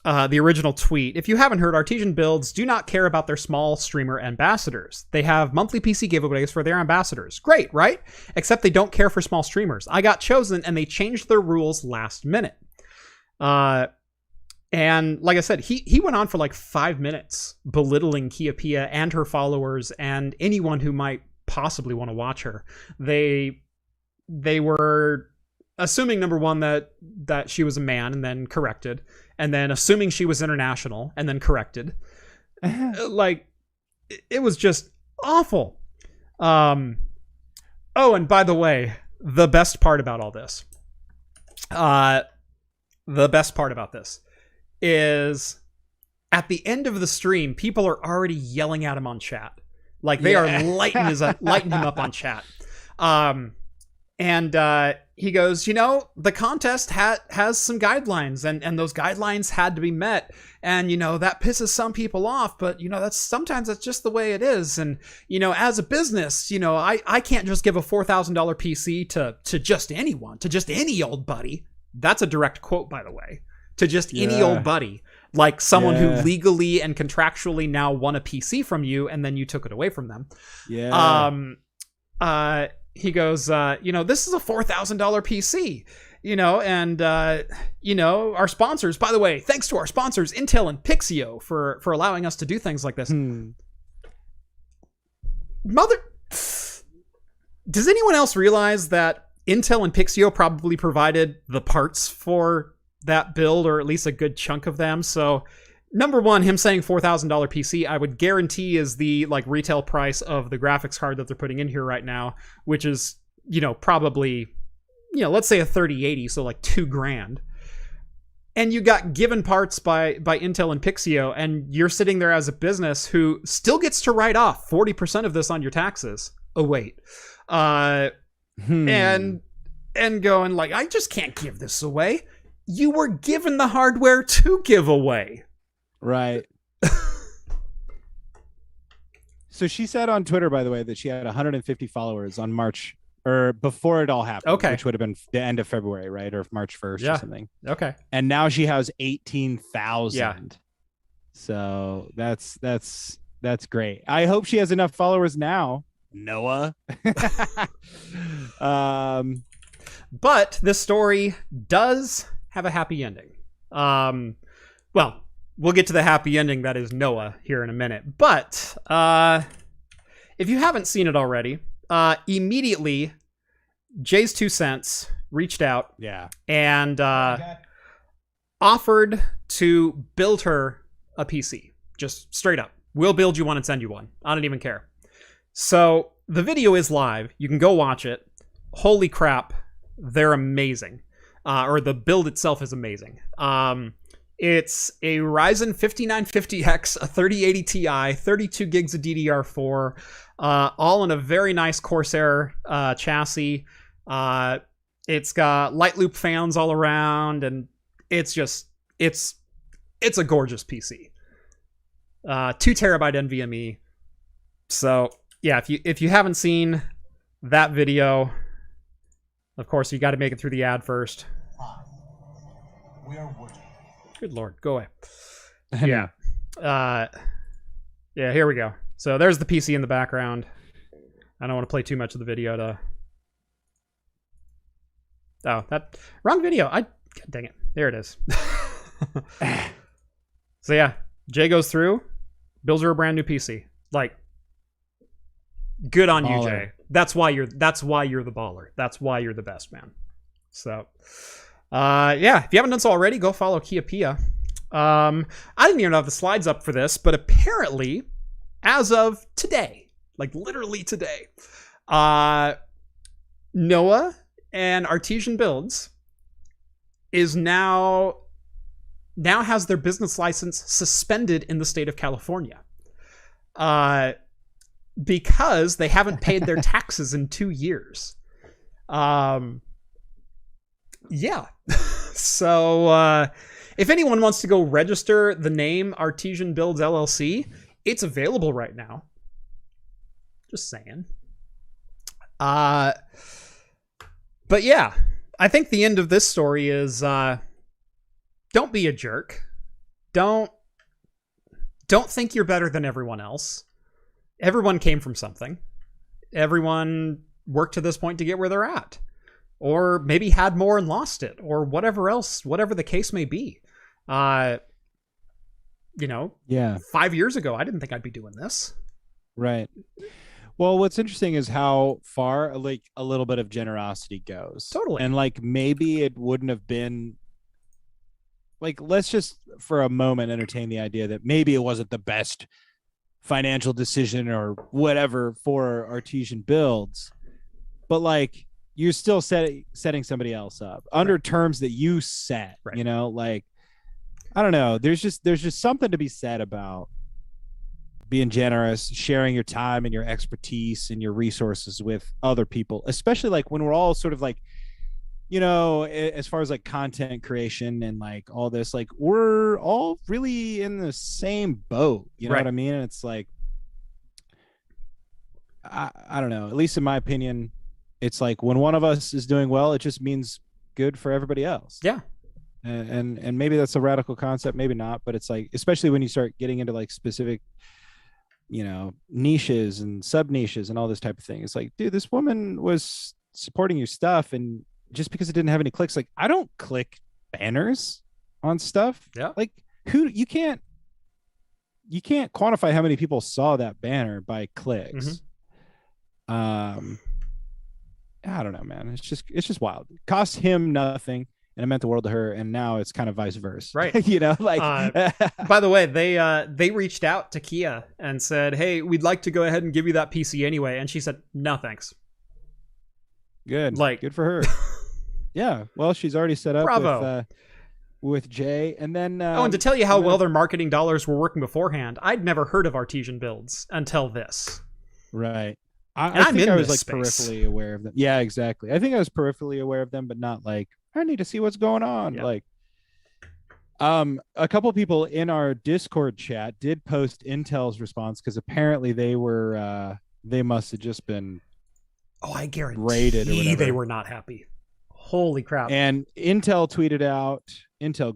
original tweet. If you haven't heard, Artesian Builds do not care about their small streamer ambassadors. They have monthly PC giveaways for their ambassadors. Great, right? Except they don't care for small streamers. I got chosen and they changed their rules last minute. And like I said, he went on for like 5 minutes belittling Kiapia and her followers and anyone who might possibly want to watch her. They were assuming, number one, that she was a man and then corrected. And then assuming she was international and then corrected. Like, it was just awful. Oh, and by the way, the best part about all this. The best part about this is at the end of the stream, people are already yelling at him on chat. Like, they are lighting him up on chat. And he goes, the contest has some guidelines and those guidelines had to be met. And, that pisses some people off, but, sometimes that's just the way it is. And, as a business, I can't just give a $4,000 PC to just anyone, to just any old buddy. That's a direct quote, by the way. To just any old buddy. Like someone who legally and contractually now won a PC from you and then you took it away from them. Yeah. He goes, this is a $4,000 PC, and, our sponsors, by the way, thanks to our sponsors, Intel and Pixio for allowing us to do things like this. Does anyone else realize that Intel and Pixio probably provided the parts for that build, or at least a good chunk of them? So number one, him saying $4,000 PC, I would guarantee is the retail price of the graphics card that they're putting in here right now, which is, probably, let's say a 3080, so like $2,000. And you got given parts by Intel and Pixio, and you're sitting there as a business who still gets to write off 40% of this on your taxes. Oh, wait. And and going like, I just can't give this away. You were given the hardware to give away. Right. So she said on Twitter, by the way, that she had 150 followers on March, or before it all happened, okay, which would have been the end of February, right? Or March 1st or something. Okay. And now she has 18,000. Yeah. So that's great. I hope she has enough followers now, Noah. But this story does have a happy ending. Well, we'll get to the happy ending that is Noah here in a minute. But if you haven't seen it already, immediately Jay's 2 cents reached out, and offered to build her a PC. Just straight up. We'll build you one and send you one. I don't even care. So the video is live. You can go watch it. Holy crap. They're amazing. Or the build itself is amazing. It's a Ryzen 5950X, a 3080 Ti, 32 gigs of DDR4, all in a very nice Corsair chassis. It's got light loop fans all around, and it's a gorgeous PC. 2 terabyte NVMe. So yeah, if you haven't seen that video, of course you got to make it through the ad first. We are Woody. Good Lord, go away. Yeah. Yeah, here we go. So there's the PC in the background. I don't want to play too much of the video to... Oh, that... Wrong video. God dang it. There it is. So yeah, Jay goes through, builds her a brand new PC. Like, good on you, Jay. That's why you're the baller. That's why you're the best, man. So... yeah, if you haven't done so already, go follow Kia Pia. I didn't even have the slides up for this, but apparently, as of today, like literally today, Noah and Artesian Builds is now has their business license suspended in the state of California. Because they haven't paid their taxes in 2 years. Yeah. So if anyone wants to go register the name Artesian Builds LLC, it's available right now. Just saying. But yeah, I think the end of this story is don't be a jerk. Don't think you're better than everyone else. Everyone came from something. Everyone worked to this point to get where they're at. Or maybe had more and lost it, or whatever else, whatever the case may be. 5 years ago, I didn't think I'd be doing this. Right. Well, what's interesting is how far like a little bit of generosity goes. Totally. And like maybe it wouldn't have been like, let's just for a moment entertain the idea that maybe it wasn't the best financial decision or whatever for Artesian Builds, but like you're still setting somebody else up under terms that you set, you know, like, I don't know. There's just something to be said about being generous, sharing your time and your expertise and your resources with other people, especially like when we're all sort of like, you know, as far as like content creation and like all this, like we're all really in the same boat. You know what I mean? And it's like, I don't know, at least in my opinion, it's like when one of us is doing well, it just means good for everybody else. Yeah. And maybe that's a radical concept, maybe not, but it's like, especially when you start getting into like specific, you know, niches and sub niches and all this type of thing. It's like, dude, this woman was supporting your stuff, and just because it didn't have any clicks, like I don't click banners on stuff. Yeah. Like you can't quantify how many people saw that banner by clicks. I don't know, man. It's just wild. It cost him nothing, and it meant the world to her, and now it's kind of vice versa. Right. You know, like by the way, they reached out to Kia and said, "Hey, we'd like to go ahead and give you that PC anyway." And she said, "No, thanks." Good. Like, good for her. Yeah. Well, she's already set up bravo. With Jay, and then and to tell you how well their marketing dollars were working beforehand, I'd never heard of Artesian Builds until this. Right. I think in I was this like space. peripherally aware of them. Yeah, exactly. I think I was peripherally aware of them, but not like I need to see what's going on. Yeah. Like, a couple people in our Discord chat did post Intel's response because apparently they must have just been Oh, I guarantee rated or whatever. they were not happy. Holy crap. And Intel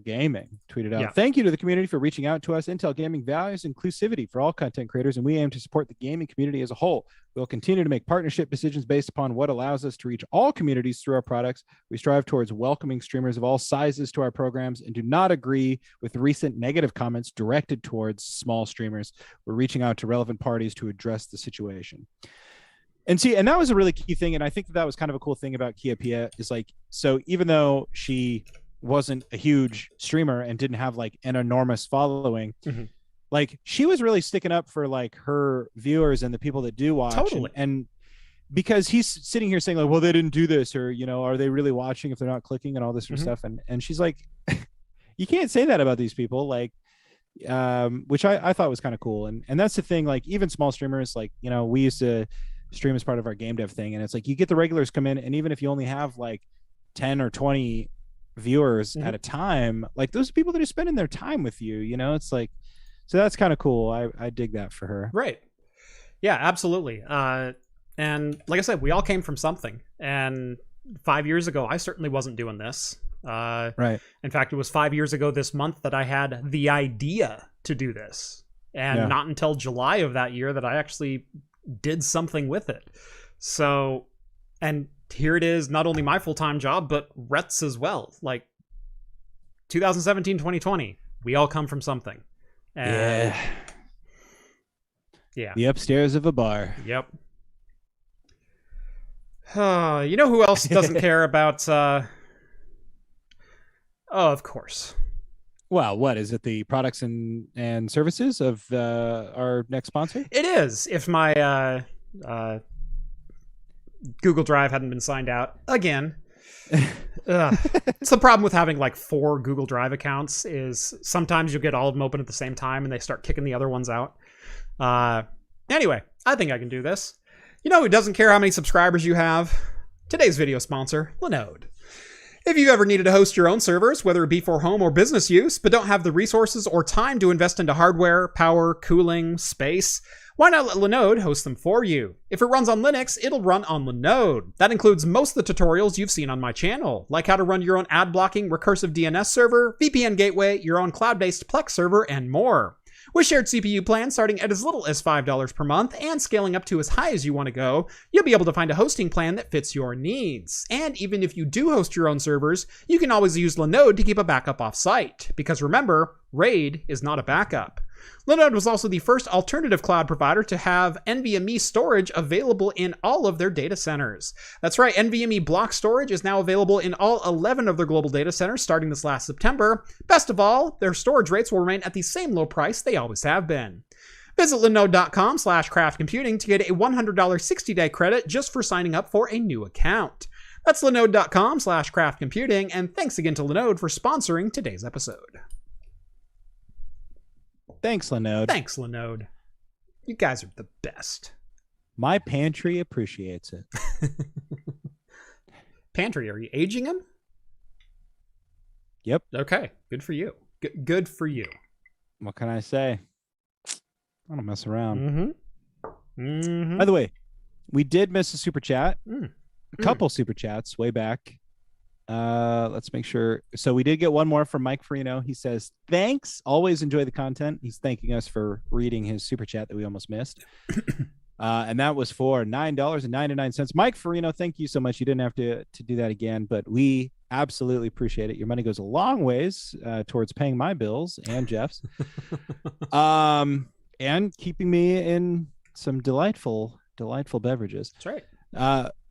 Gaming tweeted out, Yeah. thank you to the community for reaching out to us. Intel Gaming values inclusivity for all content creators, and we aim to support the gaming community as a whole. We'll continue to make partnership decisions based upon what allows us to reach all communities through our products. We strive towards welcoming streamers of all sizes to our programs and do not agree with recent negative comments directed towards small streamers. We're reaching out to relevant parties to address the situation. And that was a really key thing. And I think that was kind of a cool thing about Kia Pia is like, so even though she wasn't a huge streamer and didn't have like an enormous following, like she was really sticking up for like her viewers and the people that do watch. Totally. And because he's sitting here saying like, well, they didn't do this, or, are they really watching if they're not clicking and all this sort of stuff. And she's like, you can't say that about these people. Like, which I thought was kind of cool. And that's the thing, like even small streamers, like, we used to stream as part of our game dev thing, and it's like you get the regulars come in, and even if you only have like 10 or 20 viewers at a time, like those people that are spending their time with you, it's like, so that's kind of cool. I dig that for her. Right. Yeah, absolutely. And like I said, we all came from something, and 5 years ago I certainly wasn't doing this. Right. In fact, it was 5 years ago this month that I had the idea to do this, and not until July of that year that I actually did something with it. So, and here it is, not only my full-time job, but Rhett's as well. Like 2017, 2020, we all come from something. And yeah. The upstairs of a bar. Yep. You know who else doesn't care about, oh, of course. Well, what is it? The products and services of our next sponsor? It is. If my Google Drive hadn't been signed out again. It's the problem with having like 4 Google Drive accounts is sometimes you'll get all of them open at the same time and they start kicking the other ones out. Anyway, I think I can do this. You know who doesn't care how many subscribers you have? Today's video sponsor, Linode. If you've ever needed to host your own servers, whether it be for home or business use, but don't have the resources or time to invest into hardware, power, cooling, space, why not let Linode host them for you? If it runs on Linux, it'll run on Linode. That includes most of the tutorials you've seen on my channel, like how to run your own ad-blocking recursive DNS server, VPN gateway, your own cloud-based Plex server, and more. With shared CPU plans starting at as little as $5 per month and scaling up to as high as you want to go, you'll be able to find a hosting plan that fits your needs. And even if you do host your own servers, you can always use Linode to keep a backup off-site. Because remember, RAID is not a backup. Linode was also the first alternative cloud provider to have NVMe storage available in all of their data centers. That's right, NVMe block storage is now available in all 11 of their global data centers starting this last September. Best of all, their storage rates will remain at the same low price they always have been. Visit linode.com/craftcomputing to get a $100 60-day credit just for signing up for a new account. That's linode.com/craftcomputing, and thanks again to Linode for sponsoring today's episode. Thanks, Linode. Thanks, Linode. You guys are the best. My pantry appreciates it. Pantry, are you aging him? Yep. Okay, good for you. Good for you. What can I say? I don't mess around. Mm-hmm. By the way, we did miss a super chat. A couple super chats way back. Let's make sure. So we did get one more from Mike Farino. He says, thanks. Always enjoy the content. He's thanking us for reading his super chat that we almost missed. And that was for $9.99. Mike Farino, thank you so much. You didn't have to do that again, but we absolutely appreciate it. Your money goes a long ways towards paying my bills and Jeff's. And keeping me in some delightful beverages. That's right.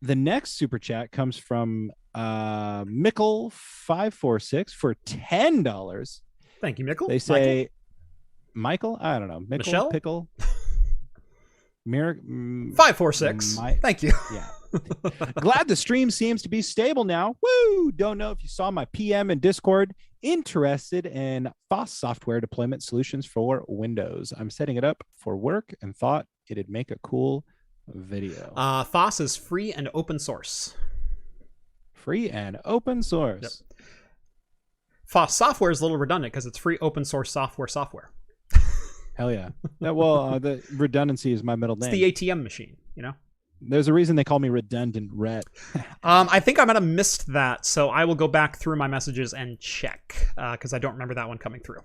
The next super chat comes from Mickle546 for $10. Thank you, Mickle. They say Michael? I don't know. Mickle, Michelle? Pickle. 546. Thank you. Yeah. Glad the stream seems to be stable now. Woo! Don't know if you saw my PM in Discord. Interested in FOSS software deployment solutions for Windows. I'm setting it up for work and thought it'd make a cool Video. FOSS is free and open source. Free and open source. Yep. FOSS software is a little redundant because it's free open source software. Hell yeah. Well, the redundancy is my middle name. It's the ATM machine, you know? There's a reason they call me Redundant Rhett. I think I might have missed that, so I will go back through my messages and check, because I don't remember that one coming through.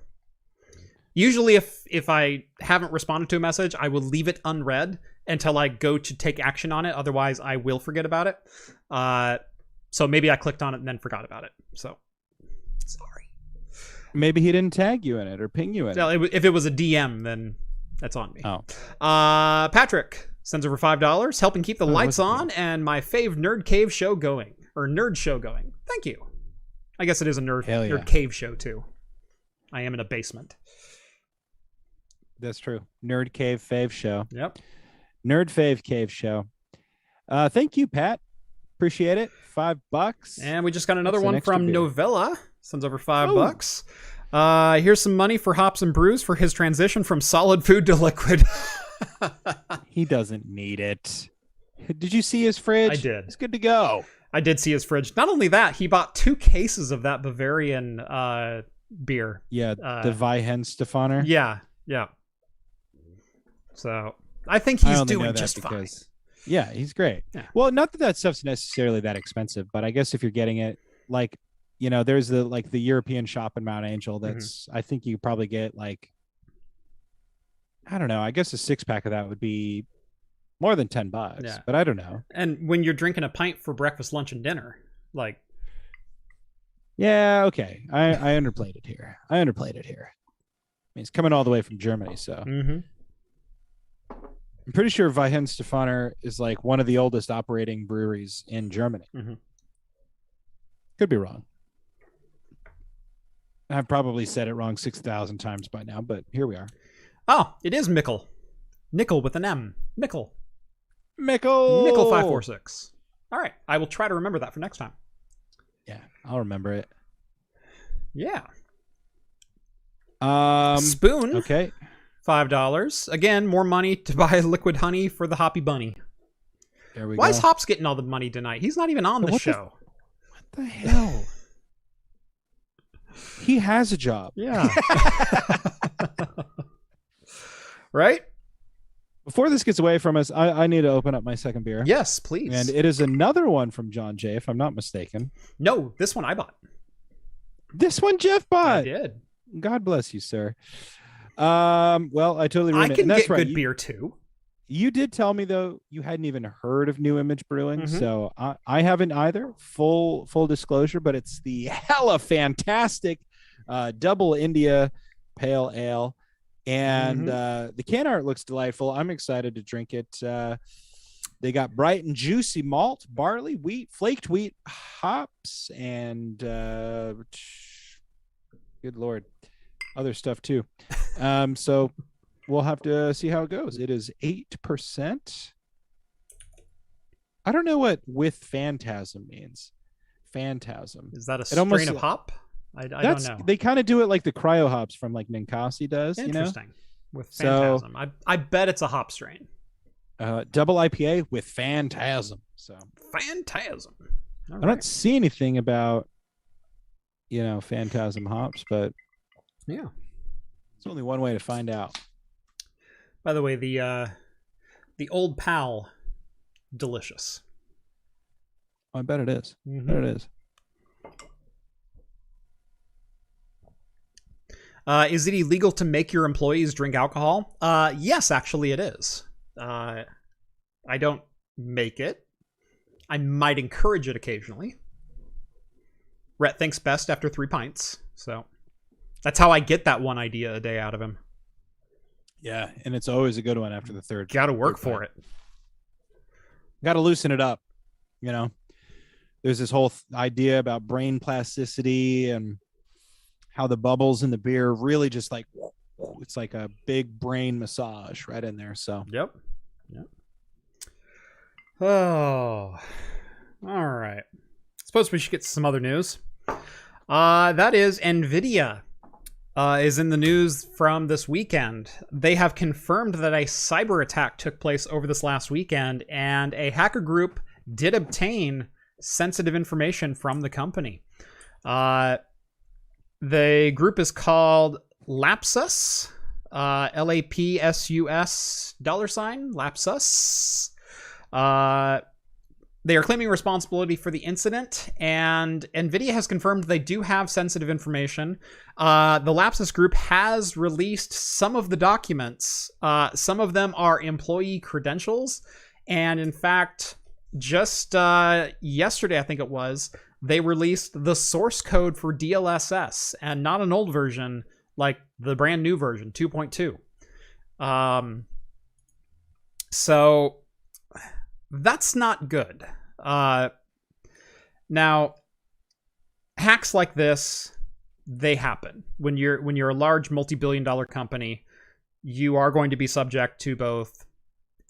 Usually, if I haven't responded to a message, I will leave it unread until I go to take action on it. Otherwise, I will forget about it. So maybe I clicked on it and then forgot about it. So, sorry. Maybe he didn't tag you in it or ping you in it. If it was a DM, then that's on me. Oh. Patrick sends over $5, helping keep the lights on and my fave Nerd Cave show going. Or Nerd Show going. Thank you. I guess it is a Nerd Cave show, too. I am in a basement. That's true. Nerd Cave Fave show. Yep. Nerd Fave Cave show. Thank you, Pat. Appreciate it. $5. And we just got another one from Novella. Sends over $5. Here's some money for Hops and Brews for his transition from solid food to liquid. He doesn't need it. Did you see his fridge? I did. It's good to go. I did see his fridge. Not only that, he bought 2 cases of that Bavarian beer. Yeah, the Weihenstephaner. Yeah. So I think he's doing just fine. Yeah, he's great. Yeah. Well, not that stuff's necessarily that expensive, but I guess if you're getting it, like, you know, there's the European shop in Mount Angel that's I think you probably get like, I don't know, I guess a 6-pack of that would be more than $10, but I don't know. And when you're drinking a pint for breakfast, lunch, and dinner, like, yeah, okay, I underplayed it here. I mean, it's coming all the way from Germany, so I'm pretty sure Weihenstephaner is like one of the oldest operating breweries in Germany. Could be wrong. I've probably said it wrong 6,000 times by now, but here we are. Oh, it is Mickle. Nickel with an M. Mickle. Mickle 546. All right. I will try to remember that for next time. Yeah, I'll remember it. Yeah. Spoon. Okay. $5. Again, more money to buy liquid honey for the Hoppy Bunny. There we go. Why is Hops getting all the money tonight? He's not even on the show. What the hell? He has a job. Yeah. Right? Before this gets away from us, I need to open up my second beer. Yes, please. And it is another one from John Jay, if I'm not mistaken. No, this one I bought. This one Jeff bought. I did. God bless you, sir. Well, I totally ruined it. I can get good beer too. You did tell me though you hadn't even heard of New Image Brewing, so I haven't either. Full disclosure, but it's the hella fantastic double India Pale Ale, and the can art looks delightful. I'm excited to drink it. They got bright and juicy malt, barley, wheat, flaked wheat, hops, and good Lord, other stuff too. So we'll have to see how it goes. It is 8%. I don't know what with phantasm means. Phantasm. Is that a strain of hop? I don't know. They kind of do it like the cryo hops from like Ninkasi does. Interesting. You know? With phantasm. So, I bet it's a hop strain. Double IPA with phantasm. So phantasm. I don't see anything about, phantasm hops, but yeah. It's only one way to find out. By the way, the Old Pal, delicious. I bet it is. I bet it is. Is it illegal to make your employees drink alcohol? Yes, actually it is. I don't make it. I might encourage it occasionally. Rhett thinks best after 3 pints, so that's how I get that one idea a day out of him. Yeah, and it's always a good one after the third. Got to work for it. Got to loosen it up. There's this whole idea about brain plasticity and how the bubbles in the beer really just like, it's like a big brain massage right in there. So, yep. Oh, all right. Suppose we should get some other news. That is nVidia is in the news from this weekend. They have confirmed that a cyber attack took place over this last weekend, and a hacker group did obtain sensitive information from the company. The group is called Lapsus, LAPSUS $, Lapsus. They are claiming responsibility for the incident, and NVIDIA has confirmed they do have sensitive information. The Lapsus group has released some of the documents. Some of them are employee credentials, and in fact, just yesterday, I think it was, they released the source code for DLSS, and not an old version, like the brand new version, 2.2. So that's not good. Now, hacks like this, they happen. When you're a large multi-billion-dollar company, you are going to be subject to both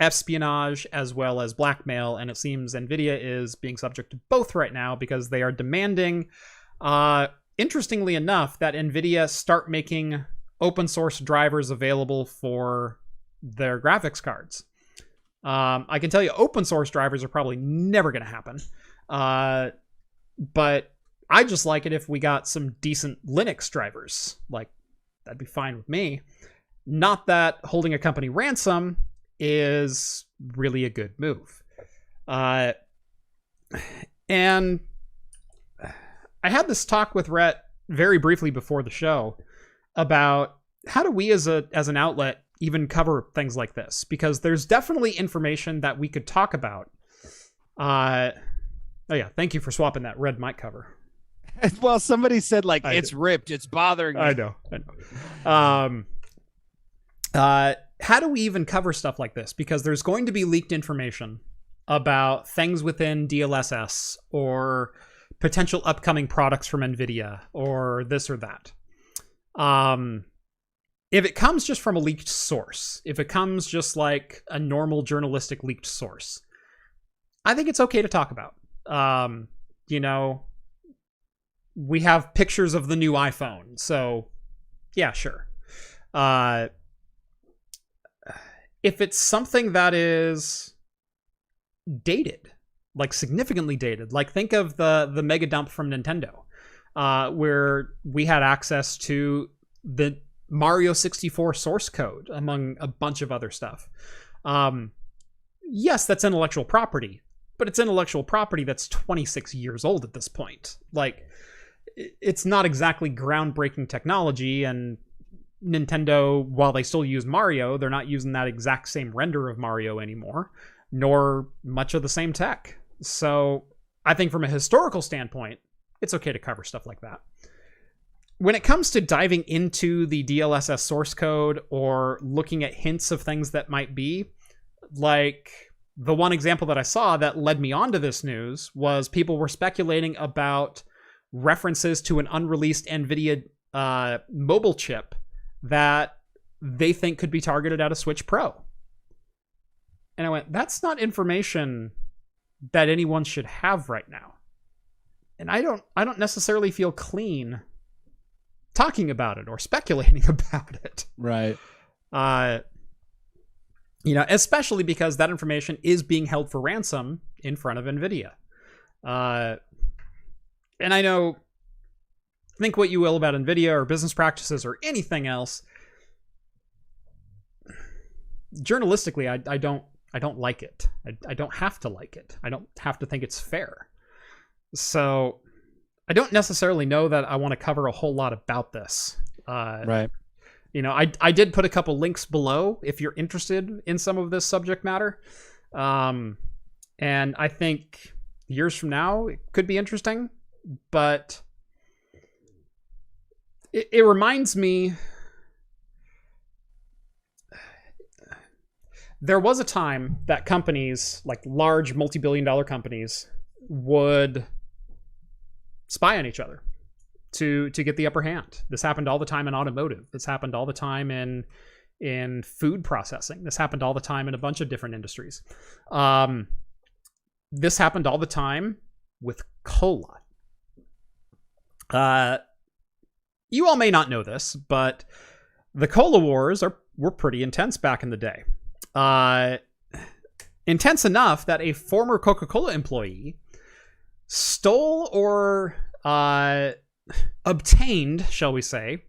espionage as well as blackmail, and it seems NVIDIA is being subject to both right now because they are demanding, interestingly enough, that NVIDIA start making open source drivers available for their graphics cards. I can tell you open source drivers are probably never going to happen. But I just like it if we got some decent Linux drivers. Like, that'd be fine with me. Not that holding a company ransom is really a good move. And I had this talk with Rhett very briefly before the show about how do we as an outlet even cover things like this, because there's definitely information that we could talk about. Oh yeah, thank you for swapping that red mic cover. Well, somebody said it's ripped, it's bothering me. I know. How do we even cover stuff like this? Because there's going to be leaked information about things within DLSS or potential upcoming products from NVIDIA or this or that. If it comes just from a leaked source, if it comes just like a normal journalistic leaked source, I think it's okay to talk about. We have pictures of the new iPhone, so yeah, sure. If it's something that is dated, like significantly dated, like think of the mega dump from Nintendo, where we had access to the Mario 64 source code, among a bunch of other stuff. Yes, that's intellectual property, but it's intellectual property that's 26 years old at this point. Like, it's not exactly groundbreaking technology, and Nintendo, while they still use Mario, they're not using that exact same render of Mario anymore, nor much of the same tech. So I think from a historical standpoint, it's okay to cover stuff like that. When it comes to diving into the DLSS source code or looking at hints of things that might be, like the one example that I saw that led me onto this news was people were speculating about references to an unreleased NVIDIA mobile chip that they think could be targeted at a Switch Pro. And I went, that's not information that anyone should have right now. And I don't necessarily feel clean talking about it or speculating about it. Right. Especially because that information is being held for ransom in front of NVIDIA. And I know, think what you will about NVIDIA or business practices or anything else. Journalistically, I don't like it. I don't have to like it. I don't have to think it's fair. So I don't necessarily know that I want to cover a whole lot about this. Right. I did put a couple links below if you're interested in some of this subject matter. And I think years from now, it could be interesting, but it reminds me, there was a time that companies, like large multi-billion-dollar companies, would spy on each other to get the upper hand. This happened all the time in automotive. This happened all the time in food processing. This happened all the time in a bunch of different industries. This happened all the time with cola. you all may not know this, but the cola wars were pretty intense back in the day. Intense enough that a former Coca-Cola employee stole or obtained, shall we say,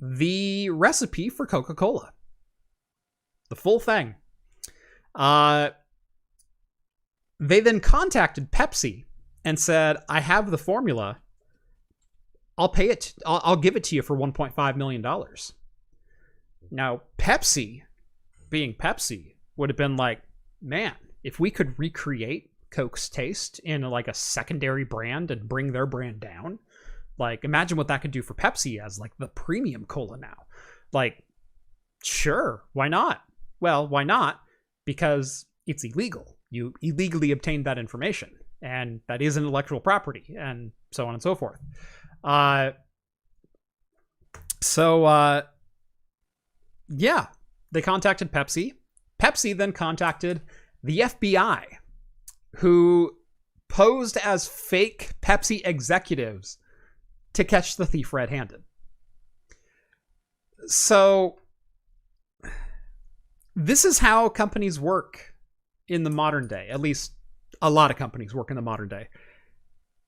the recipe for Coca-Cola. The full thing. They then contacted Pepsi and said, I have the formula. I'll pay it. I'll give it to you for $1.5 million. Now, Pepsi, being Pepsi, would have been like, man, if we could recreate Coke's taste in like a secondary brand and bring their brand down, like imagine what that could do for Pepsi as like the premium cola now. Like, sure, why not? Well, why not? Because it's illegal. You illegally obtained that information, and that is intellectual property, and so on and so forth. Yeah, they contacted Pepsi. Pepsi then contacted the FBI, who posed as fake Pepsi executives to catch the thief red-handed. So, this is how companies work in the modern day. At least a lot of companies work in the modern day.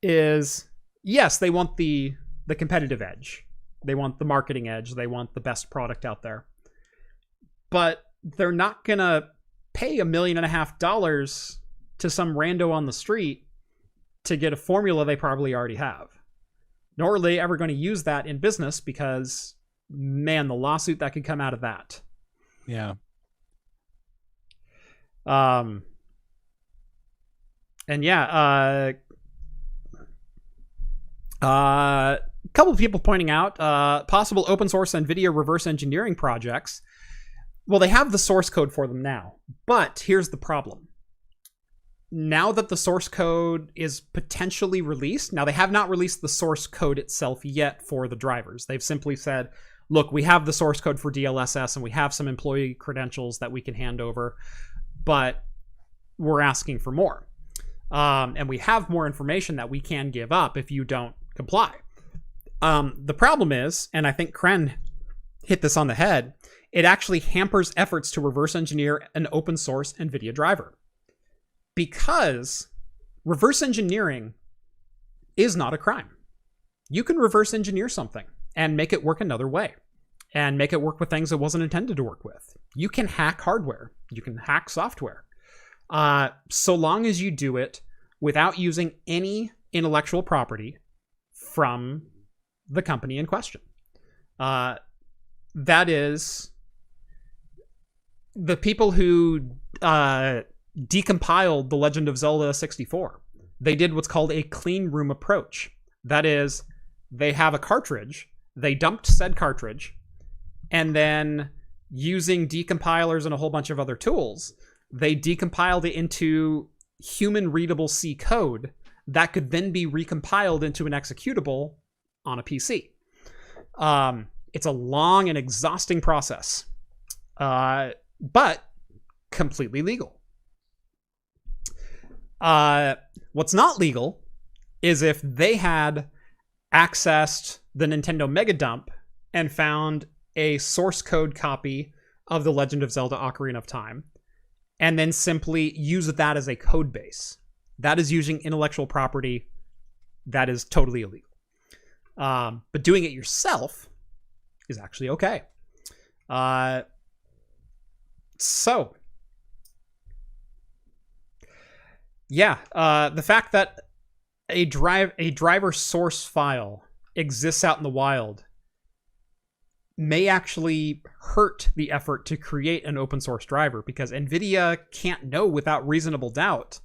Is, yes, they want the competitive edge. They want the marketing edge. They want the best product out there. But they're not going to pay $1.5 million to some rando on the street to get a formula they probably already have. Nor are they ever going to use that in business because, man, the lawsuit that could come out of that. Yeah. And yeah, a couple of people pointing out possible open source NVIDIA reverse engineering projects. Well, they have the source code for them now, but here's the problem. Now that the source code is potentially released, now they have not released the source code itself yet for the drivers. They've simply said, look, we have the source code for DLSS and we have some employee credentials that we can hand over, but we're asking for more. And we have more information that we can give up if you don't comply. The problem is, and I think Kren hit this on the head, it actually hampers efforts to reverse engineer an open source NVIDIA driver. Because reverse engineering is not a crime. You can reverse engineer something and make it work another way and make it work with things it wasn't intended to work with. You can hack hardware. You can hack software. So long as you do it without using any intellectual property from the company in question. That is, the people who decompiled The Legend of Zelda 64, they did what's called a clean room approach. That is, they have a cartridge, they dumped said cartridge, and then using decompilers and a whole bunch of other tools, they decompiled it into human readable C code that could then be recompiled into an executable on a PC. It's a long and exhausting process, but completely legal. What's not legal is if they had accessed the Nintendo Mega Dump and found a source code copy of The Legend of Zelda Ocarina of Time and then simply use that as a code base. That is using intellectual property that is totally illegal. But doing it yourself is actually okay. So, yeah, the fact that a driver source file exists out in the wild may actually hurt the effort to create an open source driver, because NVIDIA can't know without reasonable doubt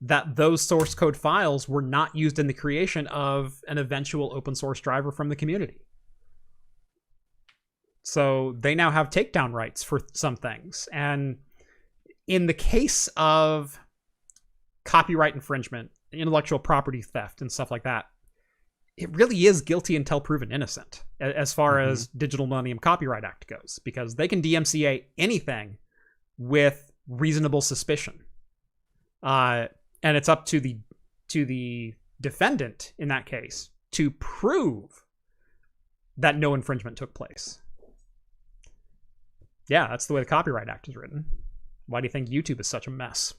that those source code files were not used in the creation of an eventual open source driver from the community. So they now have takedown rights for some things. And in the case of copyright infringement, intellectual property theft, and stuff like that, it really is guilty until proven innocent as far as Digital Millennium Copyright Act goes, because they can DMCA anything with reasonable suspicion. And it's up to the defendant in that case to prove that no infringement took place. Yeah, that's the way the Copyright Act is written. Why do you think YouTube is such a mess?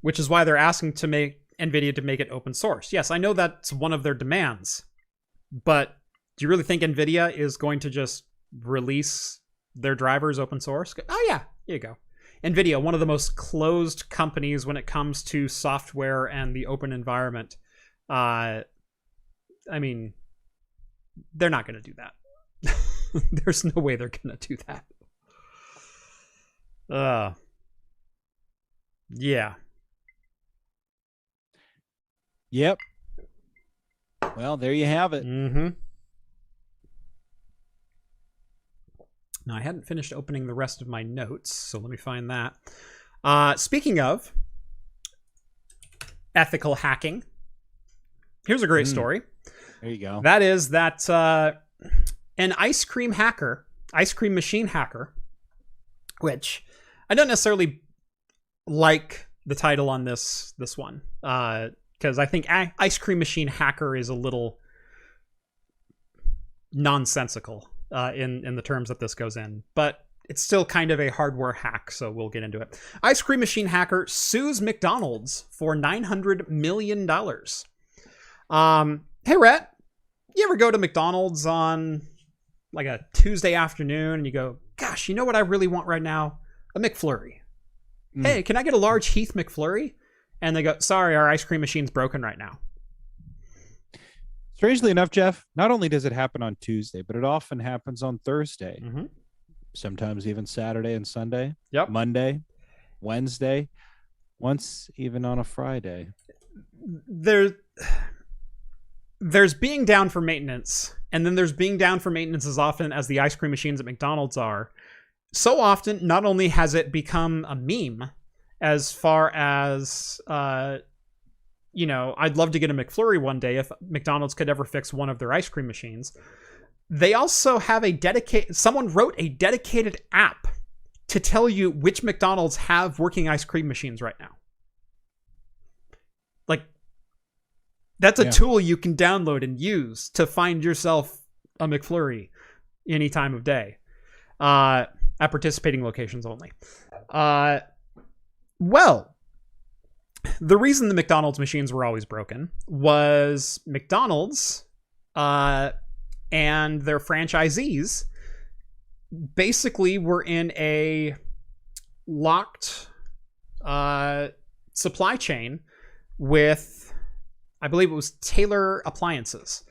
Which is why they're asking NVIDIA to make it open source. Yes, I know that's one of their demands, but do you really think NVIDIA is going to just release their drivers open source? Oh yeah, here you go. NVIDIA, one of the most closed companies when it comes to software and the open environment. I mean, they're not going to do that. There's no way they're going to do that. Yeah. Yep. Well, there you have it. Mm-hmm. Now, I hadn't finished opening the rest of my notes, so let me find that. Speaking of ethical hacking, here's a great story. There you go. That is that an ice cream machine hacker, which I don't necessarily like the title on this one, because I think ice cream machine hacker is a little nonsensical in the terms that this goes in, but it's still kind of a hardware hack, so we'll get into it. Ice cream machine hacker sues McDonald's for $900 million. Hey, Rhett, you ever go to McDonald's on like a Tuesday afternoon and you go, gosh, you know what I really want right now? A McFlurry. Hey, can I get a large Heath McFlurry? And they go, sorry, our ice cream machine's broken right now. Strangely enough, Jeff, not only does it happen on Tuesday, but it often happens on Thursday. Mm-hmm. Sometimes even Saturday and Sunday. Yep. Monday, Wednesday, once even on a Friday. There's being down for maintenance, and then there's being down for maintenance as often as the ice cream machines at McDonald's are. So often, not only has it become a meme, as far as, I'd love to get a McFlurry one day if McDonald's could ever fix one of their ice cream machines. They also have someone wrote a dedicated app to tell you which McDonald's have working ice cream machines right now. Like, that's a tool you can download and use to find yourself a McFlurry any time of day. At participating locations only. Well, the reason the McDonald's machines were always broken was McDonald's and their franchisees basically were in a locked supply chain with, I believe it was Taylor Appliances.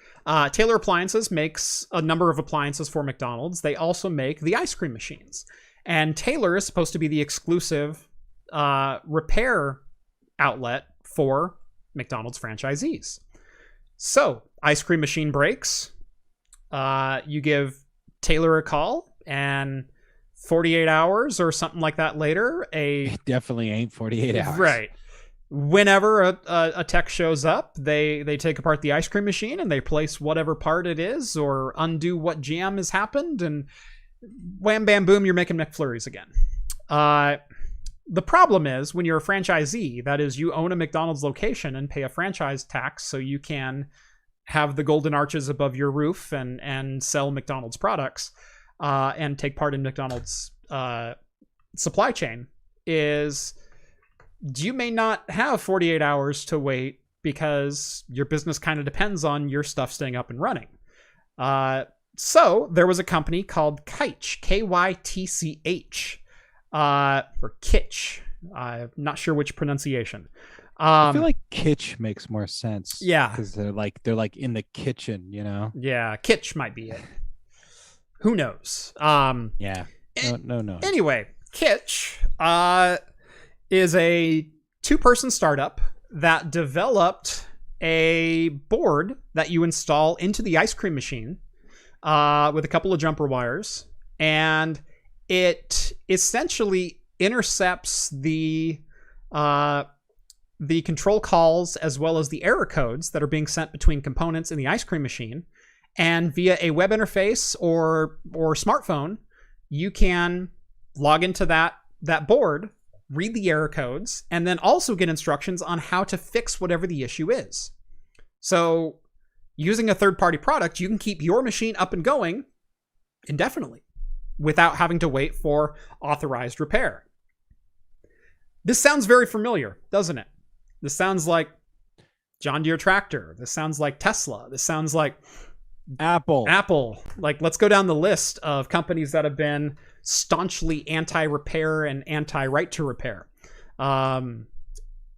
Taylor Appliances makes a number of appliances for McDonald's. They also make the ice cream machines. And Taylor is supposed to be the exclusive repair outlet for McDonald's franchisees. So, ice cream machine breaks. You give Taylor a call, and 48 hours or something like that later, It definitely ain't 48 hours. Right. Whenever a tech shows up, they take apart the ice cream machine and they place whatever part it is or undo what jam has happened, and wham, bam, boom, you're making McFlurries again. The problem is when you're a franchisee, that is, you own a McDonald's location and pay a franchise tax so you can have the golden arches above your roof and sell McDonald's products and take part in McDonald's supply chain, is you may not have 48 hours to wait because your business kind of depends on your stuff staying up and running. So there was a company called Kytch, Kytch, or Kitch. I'm not sure which pronunciation. I feel like kitsch makes more sense. Yeah, because they're like in the kitchen, you know. Yeah, Kitch might be it. Who knows? Yeah. No. Anyway, Kitch is a 2-person startup that developed a board that you install into the ice cream machine with a couple of jumper wires, and it essentially intercepts the control calls as well as the error codes that are being sent between components in the ice cream machine, and via a web interface or smartphone, you can log into that board, read the error codes, and then also get instructions on how to fix whatever the issue is. So using a third-party product, you can keep your machine up and going indefinitely without having to wait for authorized repair. This sounds very familiar, doesn't it? This sounds like John Deere tractor. This sounds like Tesla. This sounds like Apple. Like, let's go down the list of companies that have been staunchly anti-repair and anti-right to repair.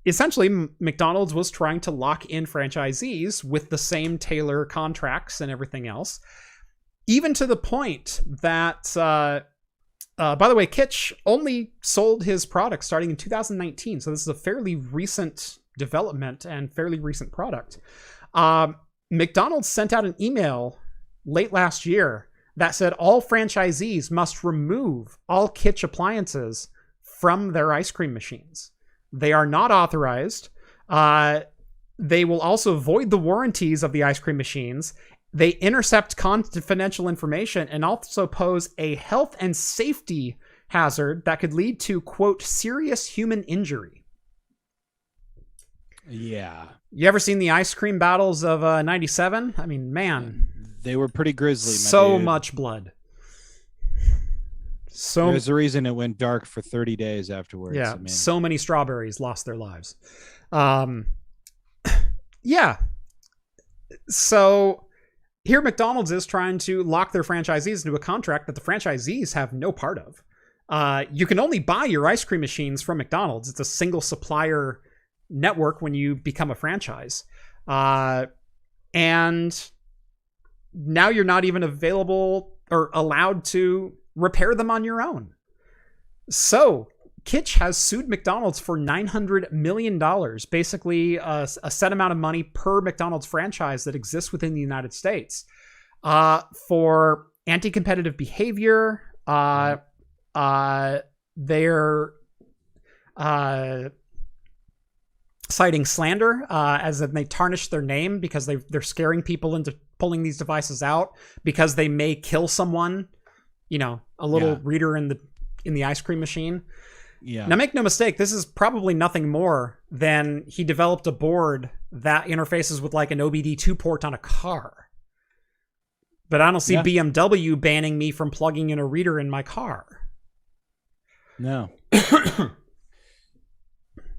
Essentially, McDonald's was trying to lock in franchisees with the same Taylor contracts and everything else, even to the point that, by the way, Kitsch only sold his product starting in 2019. So this is a fairly recent development and fairly recent product. McDonald's sent out an email late last year that said all franchisees must remove all Kitsch appliances from their ice cream machines. They are not authorized. They will also void the warranties of the ice cream machines. They intercept confidential information and also pose a health and safety hazard that could lead to, quote, serious human injury. Yeah. You ever seen the ice cream battles of 97? I mean, man. They were pretty grisly, So much blood. There's a reason it went dark for 30 days afterwards. Yeah, I mean, so many strawberries lost their lives. Yeah. So here McDonald's is trying to lock their franchisees into a contract that the franchisees have no part of. You can only buy your ice cream machines from McDonald's. It's a single supplier network when you become a franchise. And now you're not even available or allowed to repair them on your own. So Kitsch has sued McDonald's for $900 million, basically a set amount of money per McDonald's franchise that exists within the United States, for anti-competitive behavior. They're citing slander, as in they tarnish their name because they're scaring people into pulling these devices out because they may kill someone, a little reader in the ice cream machine. Yeah. Now, make no mistake, this is probably nothing more than he developed a board that interfaces with like an OBD2 port on a car. But I don't see BMW banning me from plugging in a reader in my car. No.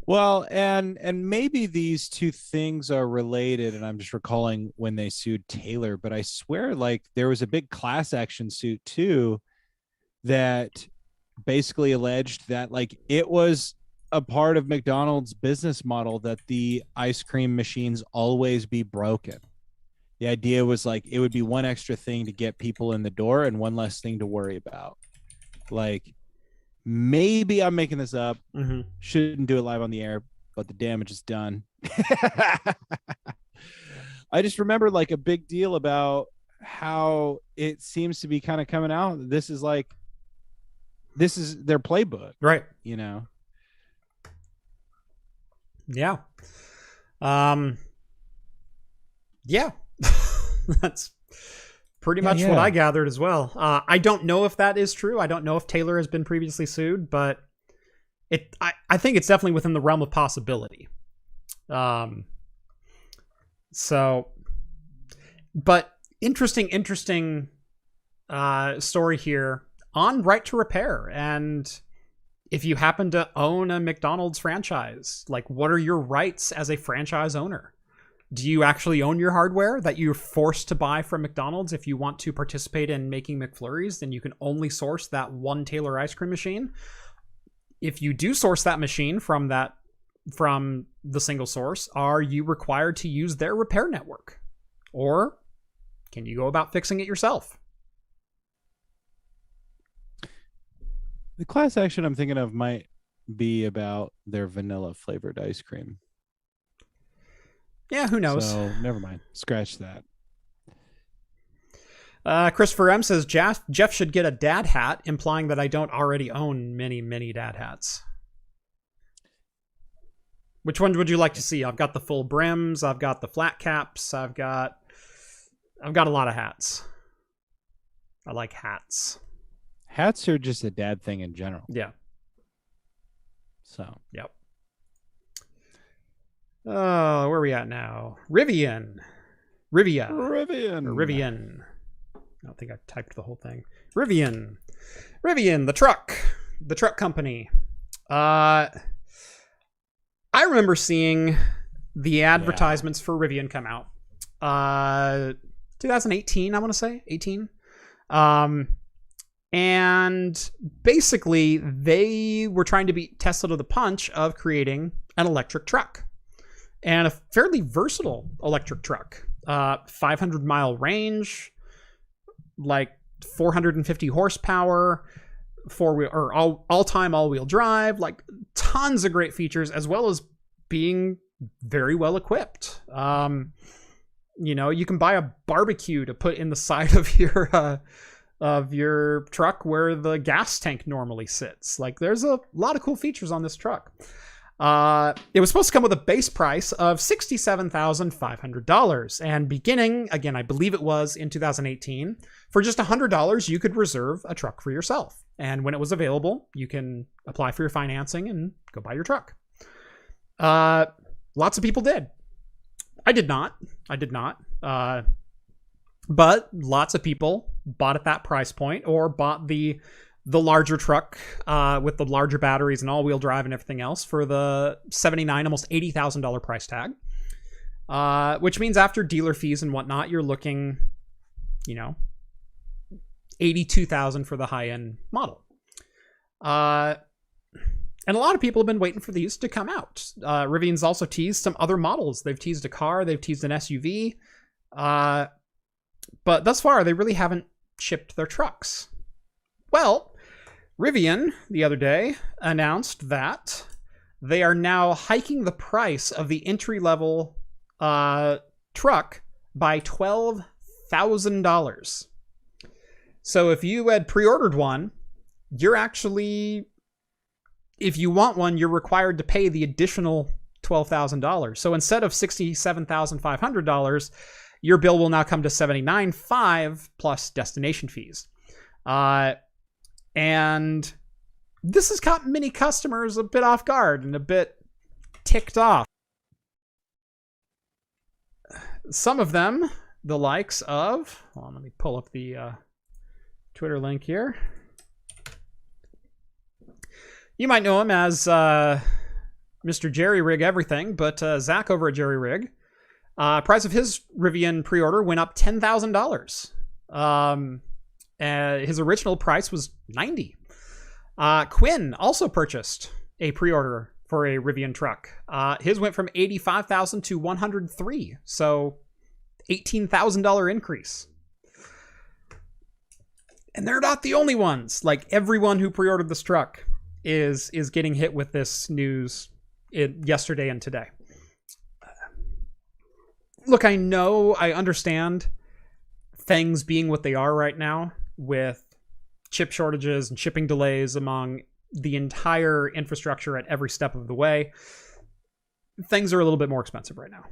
Well, and maybe these two things are related, and I'm just recalling when they sued Taylor, but I swear like there was a big class action suit too that basically alleged that like it was a part of McDonald's business model that the ice cream machines always be broken. The idea was like it would be one extra thing to get people in the door and one less thing to worry about. Like, maybe I'm making this up. Mm-hmm. Shouldn't do it live on the air, but the damage is done. I just remember like a big deal about how it seems to be kind of coming out. This is their playbook, right? Yeah. Yeah. That's pretty much what I gathered as well. I don't know if that is true. I don't know if Taylor has been previously sued, but I think it's definitely within the realm of possibility. But interesting story here on right to repair. And if you happen to own a McDonald's franchise, like what are your rights as a franchise owner? Do you actually own your hardware that you're forced to buy from McDonald's? If you want to participate in making McFlurries, then you can only source that one Taylor ice cream machine. If you do source that machine from the single source, are you required to use their repair network? Or can you go about fixing it yourself? The class action I'm thinking of might be about their vanilla flavored ice cream. Yeah, who knows? So never mind. Scratch that. Christopher M says Jeff should get a dad hat, implying that I don't already own many dad hats. Which one would you like to see? I've got the full brims. I've got the flat caps. I've got a lot of hats. I like hats. Hats are just a dad thing in general. Yeah. So. Yep. Oh, where are we at now? Rivia. Rivian. I don't think I typed the whole thing. Rivian, the truck company. I remember seeing the advertisements for Rivian come out. 2018, I want to say 18. And basically they were trying to beat Tesla to the punch of creating an electric truck, and a fairly versatile electric truck. 500-mile range, like 450 horsepower, four-wheel or all-time all-wheel drive, like tons of great features, as well as being very well equipped. You know, you can buy a barbecue to put in the side of your truck where the gas tank normally sits. Like, there's a lot of cool features on this truck. It was supposed to come with a base price of $67,500, and beginning, again, I believe it was in 2018, for just $100, you could reserve a truck for yourself. And when it was available, you can apply for your financing and go buy your truck. Lots of people did. I did not. But lots of people bought at that price point, or bought the larger truck with the larger batteries and all-wheel drive and everything else for the $79,000, almost $80,000 price tag. Which means after dealer fees and whatnot, you're looking, you know, $82,000 for the high-end model. And a lot of people have been waiting for these to come out. Rivian's also teased some other models. They've teased a car, they've teased an SUV. But thus far, they really haven't shipped their trucks. Well, Rivian, the other day, announced that they are now hiking the price of the entry-level truck by $12,000. So if you had pre-ordered one, you're actually, if you want one, you're required to pay the additional $12,000. So instead of $67,500, your bill will now come to $79,500 plus destination fees. And this has caught many customers a bit off guard and a bit ticked off. Some of them, the likes of, hold on, let me pull up the Twitter link here. You might know him as Mr. Jerry Rig Everything, but Zach over at Jerry Rig, price of his Rivian pre-order went up $10,000. His original price was $90,000. Quinn also purchased a pre-order for a Rivian truck. His went from $85,000 to $103,000, so $18,000 increase. And they're not the only ones. Like, everyone who pre-ordered this truck is getting hit with this news yesterday and today. Look, I understand things being what they are right now, with chip shortages and shipping delays among the entire infrastructure at every step of the way. Things are a little bit more expensive right now.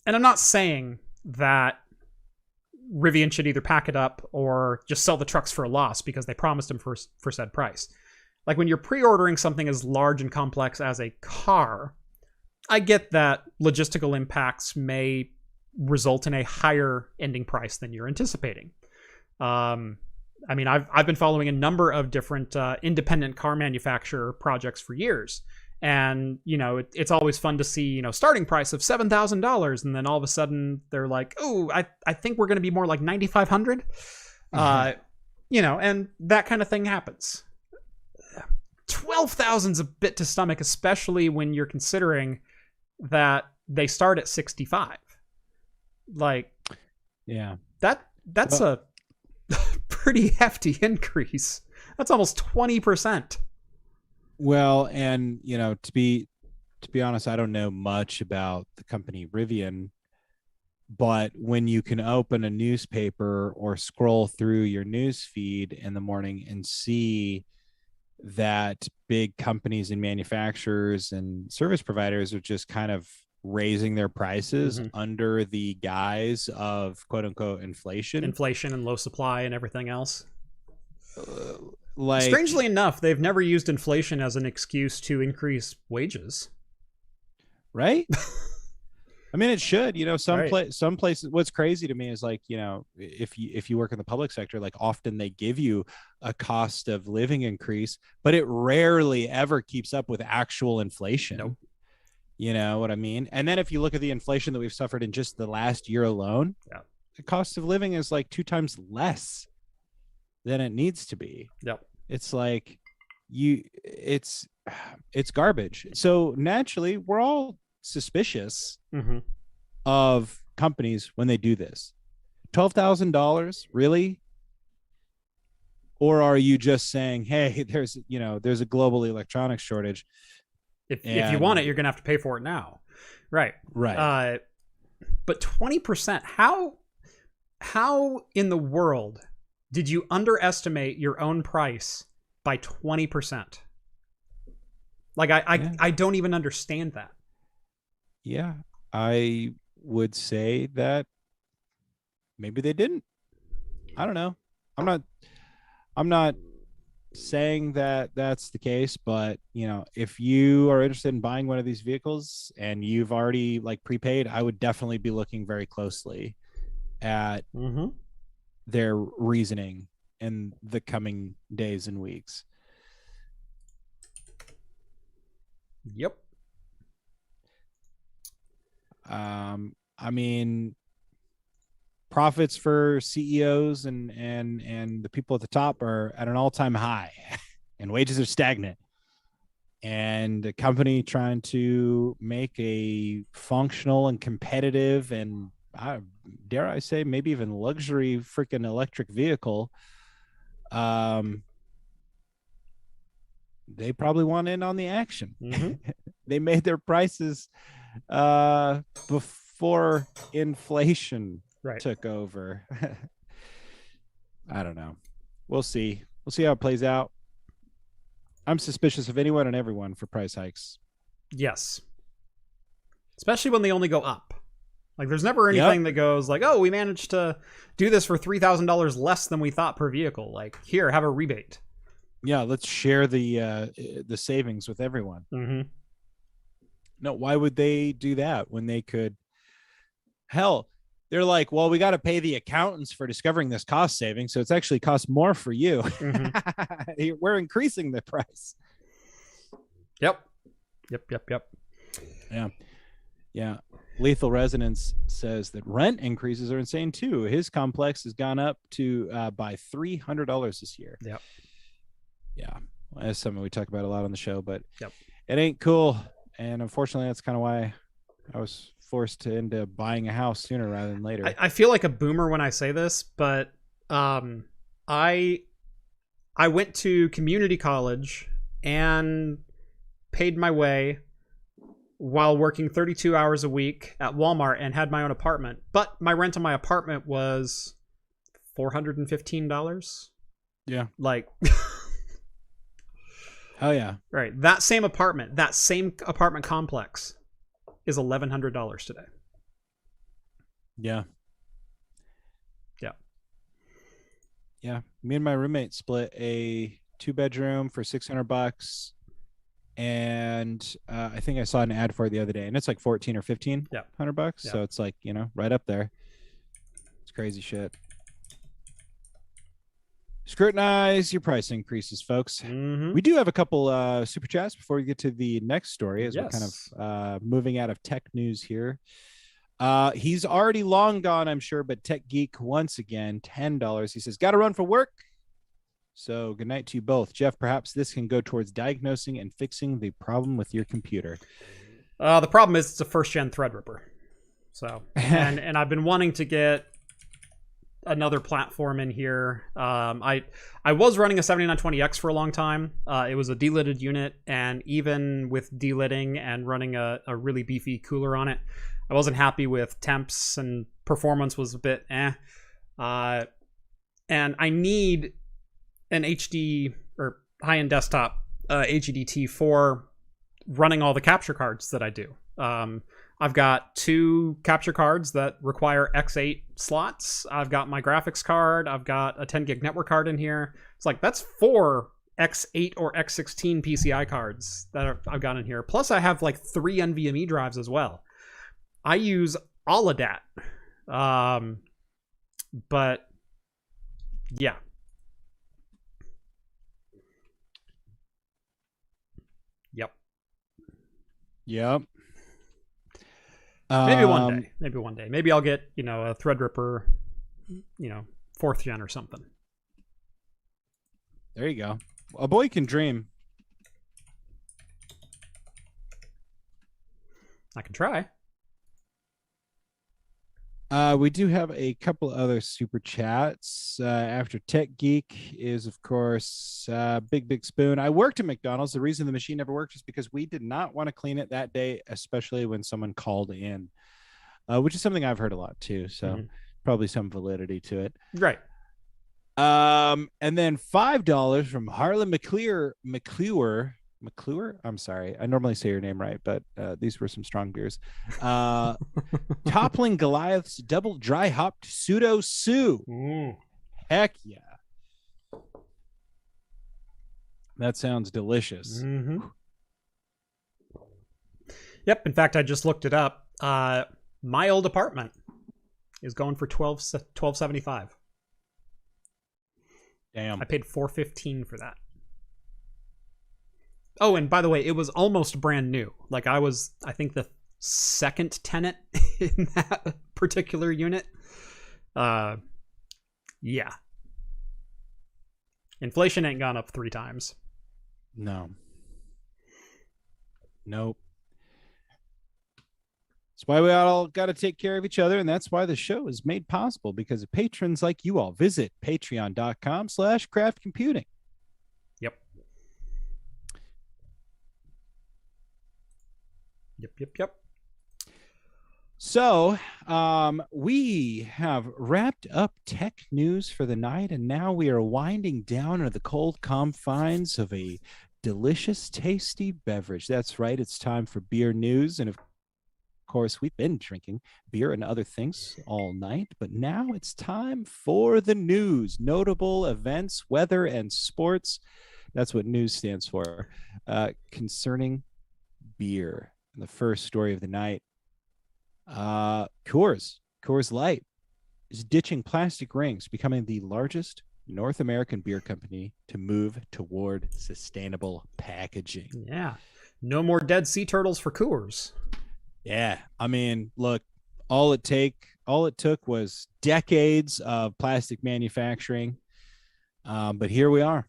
And I'm not saying that Rivian should either pack it up or just sell the trucks for a loss because they promised them for said price. Like, when you're pre-ordering something as large and complex as a car, I get that logistical impacts may result in a higher ending price than you're anticipating. I mean, I've been following a number of different independent car manufacturer projects for years. And, you know, it's always fun to see, you know, starting price of $7,000. And then all of a sudden they're like, oh, I think we're going to be more like $9,500. Mm-hmm. You know, and that kind of thing happens. 12,000 is a bit to stomach, especially when you're considering that they start at 65. Like, yeah, that's a pretty hefty increase. That's almost 20%. Well, and, you know, to be honest, I don't know much about the company Rivian, but when you can open a newspaper or scroll through your news feed in the morning and see that big companies and manufacturers and service providers are just kind of raising their prices under the guise of quote unquote inflation and low supply and everything else. Like, strangely enough, they've never used inflation as an excuse to increase wages. right? I mean, it should, Right. some places, what's crazy to me is like, if you work in the public sector, like often they give you a cost of living increase, but it rarely ever keeps up with actual inflation. Nope. You know what I mean? And then if you look at the inflation that we've suffered in just the last year alone, Yeah. the cost of living is like 2 times less than it needs to be. Yep. It's like it's garbage. So naturally, we're all suspicious Mm-hmm. of companies when they do this. $12,000, really? Or are you just saying, hey, there's a global electronics shortage? If you want it, you're gonna have to pay for it now. Right. Right. But 20%, how in the world did you underestimate your own price by 20%? Like I don't even understand that. Yeah, I would say that maybe they didn't. I don't know. I'm not saying that that's the case, but if you are interested in buying one of these vehicles and you've already like prepaid, I would definitely be looking very closely at their reasoning in the coming days and weeks. Yep. I mean, profits for CEOs and the people at the top are at an all-time high, and wages are stagnant. And a company trying to make a functional and competitive and dare I say maybe even luxury freaking electric vehicle, they probably want in on the action. They made their prices before inflation took over. I don't know. We'll see how it plays out. I'm suspicious of anyone and everyone for price hikes. Yes. Especially when they only go up. Like, there's never anything that goes like, oh, we managed to do this for $3,000 less than we thought per vehicle. Like, here, have a rebate. Yeah, let's share the savings with everyone. No, why would they do that when they could? Hell, they're like, well, we got to pay the accountants for discovering this cost saving, so it's actually cost more for you. We're increasing the price. Yep. Yeah. Lethal Resonance says that rent increases are insane too. His complex has gone up to by $300 this year. Yep. Yeah, that's something we talk about a lot on the show, but it ain't cool. And unfortunately, that's kind of why I was forced into buying a house sooner rather than later. I feel like a boomer when I say this, but I went to community college and paid my way while working 32 hours a week at Walmart and had my own apartment. But my rent on my apartment was $415. Yeah. Like... Oh yeah. Right. That same apartment complex is $1,100 today. Yeah. Yeah. Me and my roommate split a 2-bedroom for $600, and I think I saw an ad for it the other day, and it's like 14 or 15 $100. So it's like, right up there. It's crazy shit. Scrutinize your price increases, folks. We do have a couple super chats before we get to the next story, as we're kind of moving out of tech news here. He's already long gone, I'm sure, but Tech Geek once again, $10. He says, gotta run for work. So good night to you both. Jeff, perhaps this can go towards diagnosing and fixing the problem with your computer. The problem is it's a first-gen Threadripper. So, and I've been wanting to get another platform in here. I was running a 7920X for a long time. It was a delitted unit, and even with delitting and running a really beefy cooler on it, I wasn't happy with temps, and performance was a bit and I need an HD or high-end desktop HEDT for running all the capture cards that I do. I've got 2 capture cards that require X8 slots. I've got my graphics card. I've got a 10 gig network card in here. It's like, that's 4 X8 or X16 PCI cards that I've got in here. Plus, I have like 3 NVMe drives as well. I use all of that. But yeah. Yep. Maybe one day. Maybe one day. Maybe I'll get, a Threadripper, 4th gen or something. There you go. A boy can dream. I can try. We do have a couple other super chats. After Tech Geek is, of course, Big Spoon. I worked at McDonald's. The reason the machine never worked is because we did not want to clean it that day, especially when someone called in, which is something I've heard a lot too. So probably some validity to it. Right. And then $5 from Harlan McClure. I'm sorry. I normally say your name right, but these were some strong beers. Toppling Goliath's double dry hopped pseudo Sue. Heck yeah. That sounds delicious. Mm-hmm. Yep. In fact, I just looked it up. My old apartment is going for $12.75. Damn. I paid $4.15 for that. Oh, and by the way, it was almost brand new. Like I think the second tenant in that particular unit. Yeah. Inflation ain't gone up 3 times. No. Nope. That's why we all got to take care of each other. And that's why the show is made possible because of patrons like you all. Visit patreon.com/craftcomputing. Yep. So we have wrapped up tech news for the night, and now we are winding down into the cold confines of a delicious, tasty beverage. That's right. It's time for beer news. And of course, we've been drinking beer and other things all night, but now it's time for the news, notable events, weather, and sports. That's what news stands for, concerning beer. And the first story of the night, Coors Light is ditching plastic rings, becoming the largest North American beer company to move toward sustainable packaging. Yeah. No more dead sea turtles for Coors. Yeah. I mean, look, all it took was decades of plastic manufacturing. But here we are.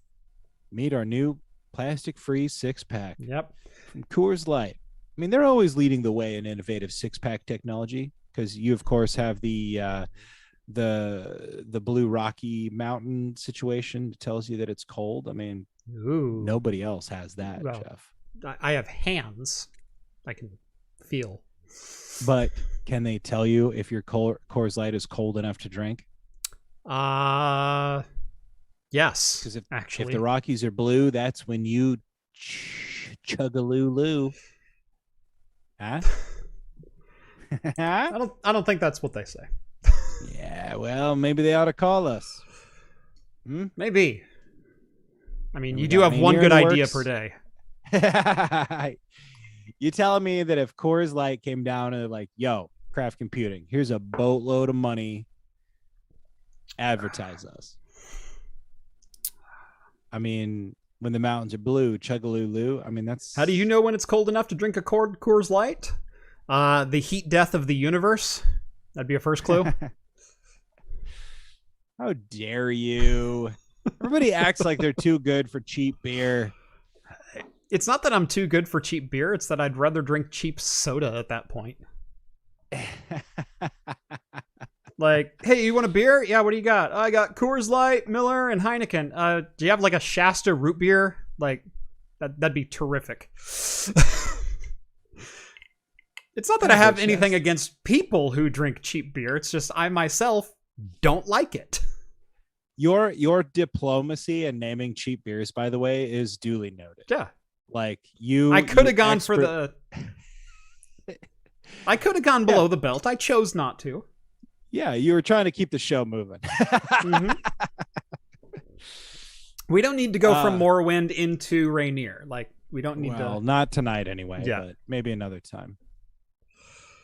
Meet our new plastic-free 6-pack. Yep. From Coors Light. I mean, they're always leading the way in innovative 6-pack technology because you, of course, have the Blue Rocky Mountain situation that tells you that it's cold. I mean, nobody else has that, Jeff. I have hands I can feel. But can they tell you if your Coors Light is cold enough to drink? Yes. Because if actually, the Rockies are blue, that's when you chug-a-loo-loo. Huh? I don't think that's what they say. Yeah, well, maybe they ought to call us. Maybe. I mean, you do have one good idea per day. You telling me that if Coors Light came down and like, yo, craft computing, here's a boatload of money, advertise us. I mean, when the mountains are blue, chug-a-loo-loo. I mean, that's... How do you know when it's cold enough to drink a Coors Light? The heat death of the universe. That'd be a first clue. How dare you? Everybody acts like they're too good for cheap beer. It's not that I'm too good for cheap beer. It's that I'd rather drink cheap soda at that point. Like, hey, you want a beer? Yeah, what do you got? I got Coors Light, Miller, and Heineken. Do you have like a Shasta root beer? Like, that'd be terrific. It's not that I have anything against people who drink cheap beer. It's just I myself don't like it. Your diplomacy in naming cheap beers, by the way, is duly noted. Yeah. Like I could have gone for the... I could have gone below the belt. I chose not to. Yeah, you were trying to keep the show moving. We don't need to go from Morrowind into Rainier. Like, we don't need to. Not tonight anyway, Yeah. but maybe another time.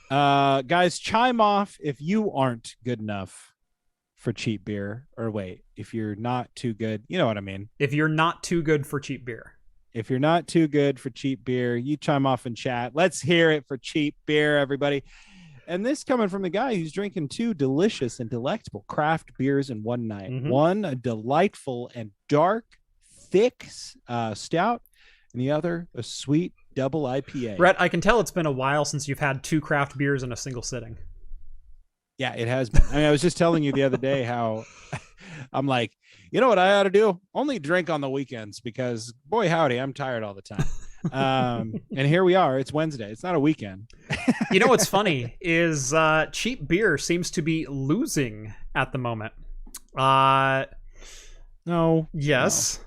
Guys, chime off if you aren't good enough for cheap beer. Or wait, if you're not too good, you know what I mean. If you're not too good for cheap beer. If you're not too good for cheap beer, you chime off in chat. Let's hear it for cheap beer, everybody. And this coming from the guy who's drinking 2 delicious and delectable craft beers in one night. Mhm. One, a delightful and dark, thick stout, and the other, a sweet double IPA. Brett, I can tell it's been a while since you've had 2 craft beers in a single sitting. Yeah, it has been. I mean, I was just telling you the other day how I'm like, you know what I ought to do? Only drink on the weekends because, boy, howdy, I'm tired all the time. And here we are. It's Wednesday. It's not a weekend. You know what's funny is cheap beer seems to be losing at the moment. No. Yes. No.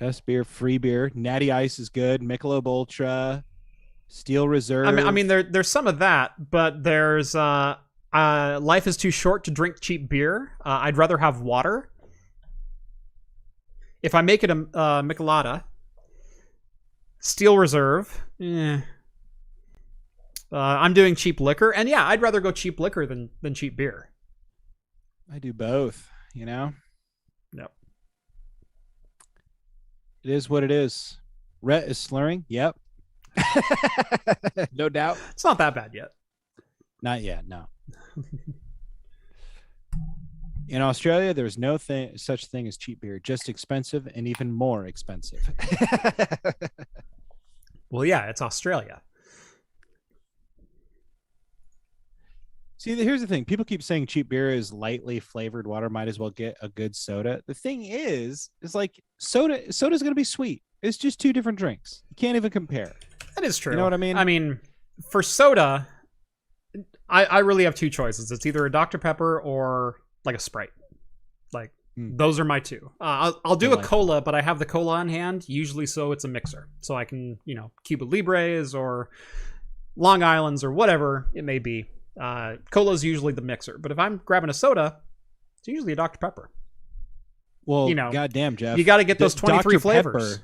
Best beer, free beer. Natty Ice is good. Michelob Ultra, Steel Reserve. I mean, there's some of that, but there's life is too short to drink cheap beer. I'd rather have water. If I make it a Michelada, Steel Reserve, I'm doing cheap liquor, and yeah, I'd rather go cheap liquor than cheap beer. I do both, you know? Yep. It is what it is. Rhett is slurring. Yep. No doubt. It's not that bad yet. Not yet, no. In Australia, there's no such thing as cheap beer, just expensive and even more expensive. Well, yeah, it's Australia. See, here's the thing. People keep saying cheap beer is lightly flavored water. Might as well get a good soda. The thing is like soda's going to be sweet. It's just 2 different drinks. You can't even compare. That is true. You know what I mean? I mean, for soda, I really have 2 choices. It's either a Dr. Pepper or like a Sprite. Like, those are my 2. I'll do a cola, but I have the cola on hand, usually so it's a mixer. So I can, Cuba Libres or Long Islands or whatever it may be. Cola is usually the mixer. But if I'm grabbing a soda, it's usually a Dr. Pepper. Well, goddamn, Jeff. You got to get those 23 flavors.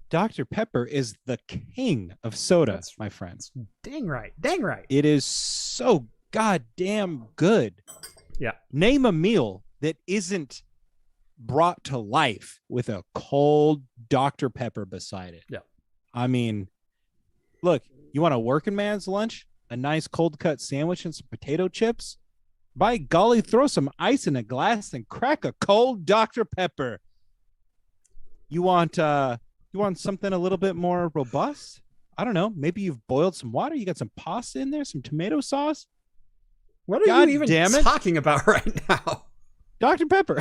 Dr. Pepper is the king of soda, my friends. Dang right. Dang right. It is so goddamn good. Yeah. Name a meal that isn't brought to life with a cold Dr. Pepper beside it. Yeah. I mean, look, you want a working man's lunch? A nice cold cut sandwich and some potato chips? By golly, throw some ice in a glass and crack a cold Dr. Pepper. You want something a little bit more robust? I don't know. Maybe you've boiled some water. You got some pasta in there, some tomato sauce. What are you even talking about right now? Dr. Pepper.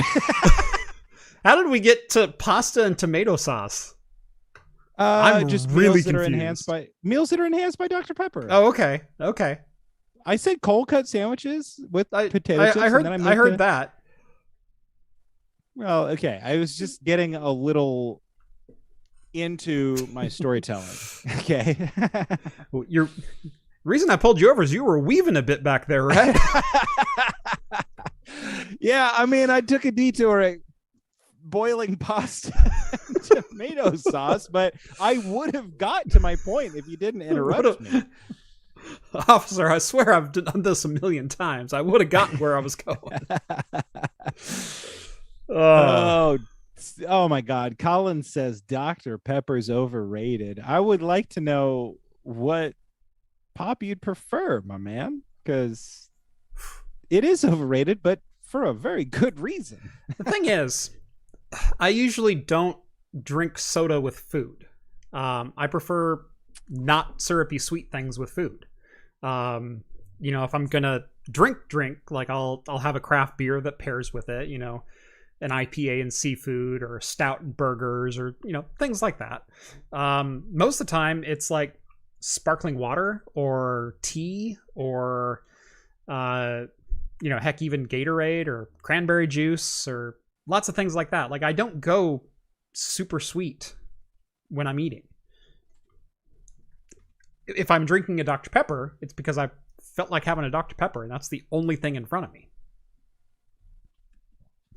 How did we get to pasta and tomato sauce? I'm just really meals that confused. are enhanced by Dr. Pepper. Oh, okay. Okay. I said cold cut sandwiches with potato chips. I heard that. Well, okay. I was just getting a little into my storytelling. Okay. Well, reason I pulled you over is you were weaving a bit back there, right? Yeah, I mean, I took a detour at boiling pasta and tomato sauce, but I would have got to my point if you didn't interrupt me. Officer, I swear I've done this a million times. I would have gotten where I was going. Oh my God. Colin says Dr. Pepper's overrated. I would like to know what pop you'd prefer, my man, because it is overrated, but for a very good reason. The thing is, I usually don't drink soda with food. I prefer not syrupy sweet things with food. If I'm gonna drink, like I'll have a craft beer that pairs with it, an IPA and seafood or a stout and burgers or, things like that. Most of the time it's like sparkling water or tea or, heck, even Gatorade or cranberry juice or lots of things like that. Like I don't go super sweet when I'm eating. If I'm drinking a Dr. Pepper, it's because I felt like having a Dr. Pepper, and that's the only thing in front of me.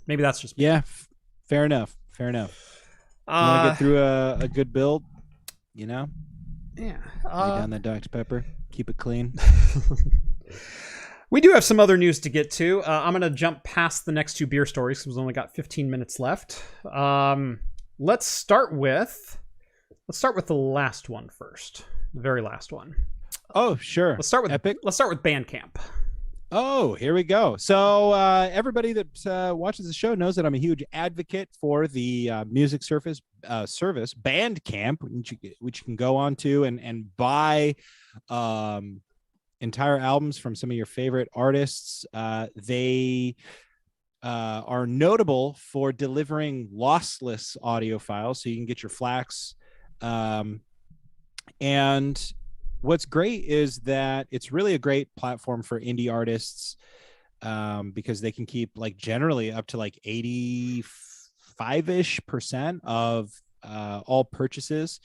Maybe that's just me. Yeah, fair enough. Fair enough. You want to get through a good build, you know? Yeah. Lay down that Dr. Pepper. Keep it clean. We do have some other news to get to. I'm going to jump past the next two beer stories because we've only got 15 minutes left. Let's start with the last one first. The very last one. Oh, sure. Let's start with Epic. Let's start with Bandcamp. Oh, here we go. So everybody that watches the show knows that I'm a huge advocate for the music service Bandcamp, which you can go on to and buy entire albums from some of your favorite artists. They are notable for delivering lossless audio files, so you can get your FLACs. And what's great is that it's really a great platform for indie artists because they can keep like generally up to like 85-ish% of all purchases.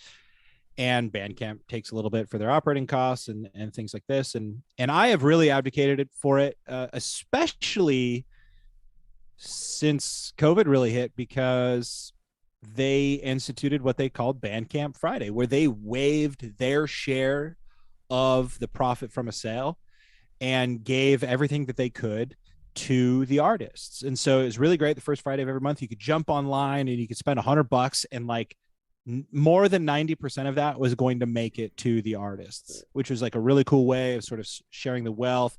And Bandcamp takes a little bit for their operating costs and things like this. And I have really advocated for it, especially since COVID really hit, because they instituted what they called Bandcamp Friday, where they waived their share of the profit from a sale and gave everything that they could to the artists. And so it was really great. The first Friday of every month, you could jump online and you could spend $100 and like more than 90% of that was going to make it to the artists, which was like a really cool way of sort of sharing the wealth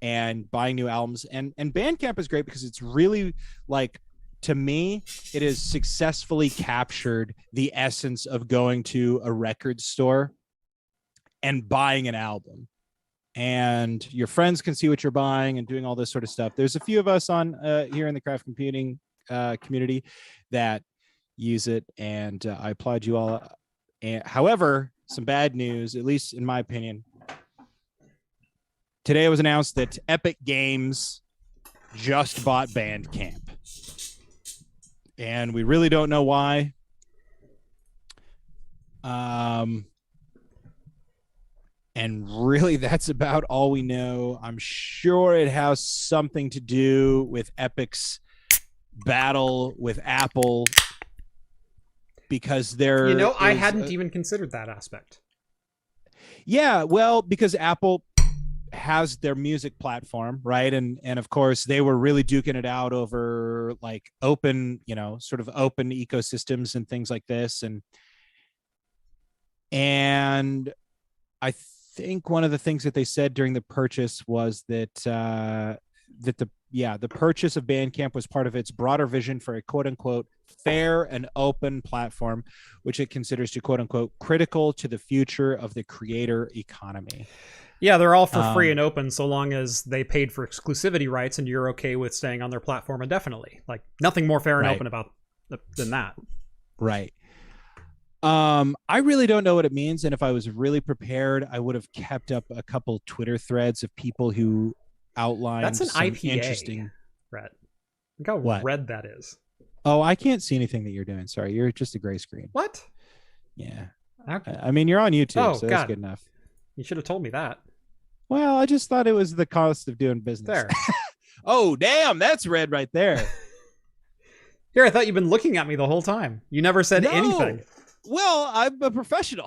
and buying new albums. And Bandcamp is great because it's really like, to me, it has successfully captured the essence of going to a record store and buying an album. And your friends can see what you're buying and doing all this sort of stuff. There's a few of us on here in the craft computing community that use it, and I applaud you all. However, some bad news, at least in my opinion. Today it was announced that Epic Games just bought Bandcamp. And we really don't know why. And really, that's about all we know. I'm sure it has something to do with Epic's battle with Apple, because there, I hadn't even considered that aspect. Yeah, well, because Apple has their music platform, right? And of course they were really duking it out over like open, sort of open ecosystems and things like this. And I think one of the things that they said during the purchase was that the purchase of Bandcamp was part of its broader vision for a quote unquote fair and open platform, which it considers to quote unquote critical to the future of the creator economy. Yeah, they're all for free and open so long as they paid for exclusivity rights and you're okay with staying on their platform indefinitely. Like nothing more fair and open about than that. Right. I really don't know what it means. And if I was really prepared, I would have kept up a couple Twitter threads of people who outlined That's an some IPA, interesting. Brett. Look how red that is. Oh, I can't see anything that you're doing. Sorry, you're just a gray screen. What? Yeah. Okay. I mean, you're on YouTube, so God. that's good enough. You should have told me that. Well, I just thought it was the cost of doing business. There. Oh, damn, that's red right there. Here, I thought you've been looking at me the whole time. You never said anything. Well, I'm a professional.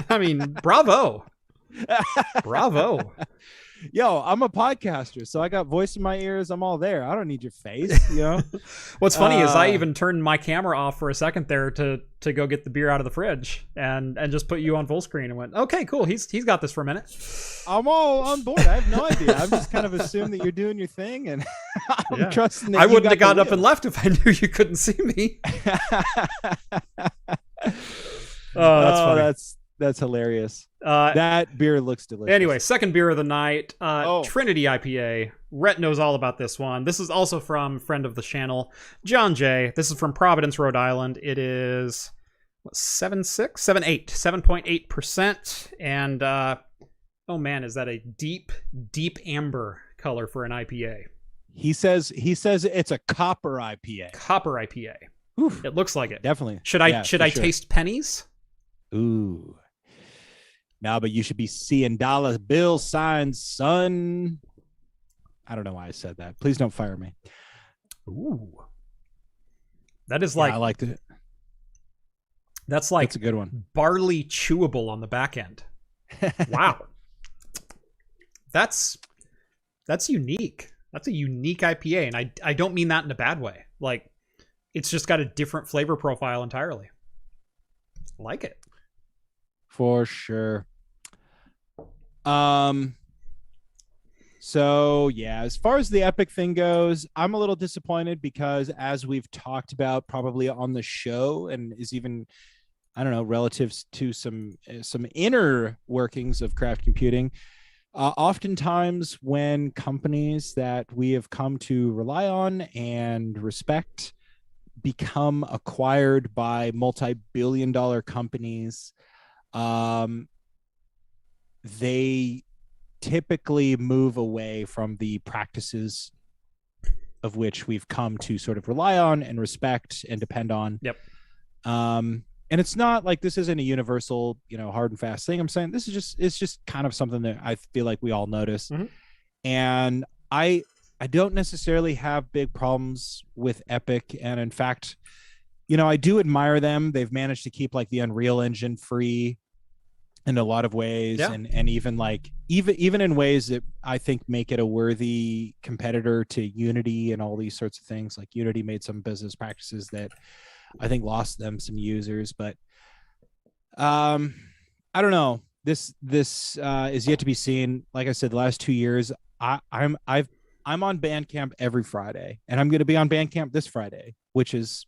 I mean, bravo. Bravo. Yo, I'm a podcaster, so I got voice in my ears. I'm all there. I don't need your face, What's funny is I even turned my camera off for a second there to go get the beer out of the fridge and just put you on full screen and went, okay, cool. He's got this for a minute. I'm all on board. I have no idea. I've just kind of assumed that you're doing your thing, and I'm trusting that I wouldn't have gotten up and left if I knew you couldn't see me. Oh, that's funny. That's hilarious. That beer looks delicious. Anyway, second beer of the night, Trinity Ipa. Rhett knows all about this one. This is also from friend of the channel, John J. This is from Providence, Rhode Island. It is 7.8%. And oh man, is that a deep amber color for an IPA? He says it's a copper IPA. Copper IPA. Oof. It looks like it. Definitely. Should I taste pennies? Ooh. No, but you should be seeing dollar bill signs, son. I don't know why I said that. Please don't fire me. Ooh. That is I liked it. That's like That's a good one. barley chewable on the back end. Wow. That's unique. That's a unique IPA, and I don't mean that in a bad way. Like, it's just got a different flavor profile entirely. I like it. For sure. So yeah, as far as the Epic thing goes, I'm a little disappointed because, as we've talked about probably on the show, and is even, I don't know, relative to some inner workings of craft computing, oftentimes when companies that we have come to rely on and respect become acquired by multi-billion-dollar companies, they typically move away from the practices of which we've come to sort of rely on and respect and depend on. Yep. And it's not like this isn't a universal, hard and fast thing. I'm saying it's just kind of something that I feel like we all notice. Mm-hmm. And I don't necessarily have big problems with Epic. And in fact, I do admire them. They've managed to keep like the Unreal Engine free in a lot of ways, yeah. and even like even in ways that I think make it a worthy competitor to Unity and all these sorts of things. Like Unity made some business practices that I think lost them some users, but I don't know. This is yet to be seen. Like I said, the last 2 years, I'm on Bandcamp every Friday, and I'm going to be on Bandcamp this Friday, which is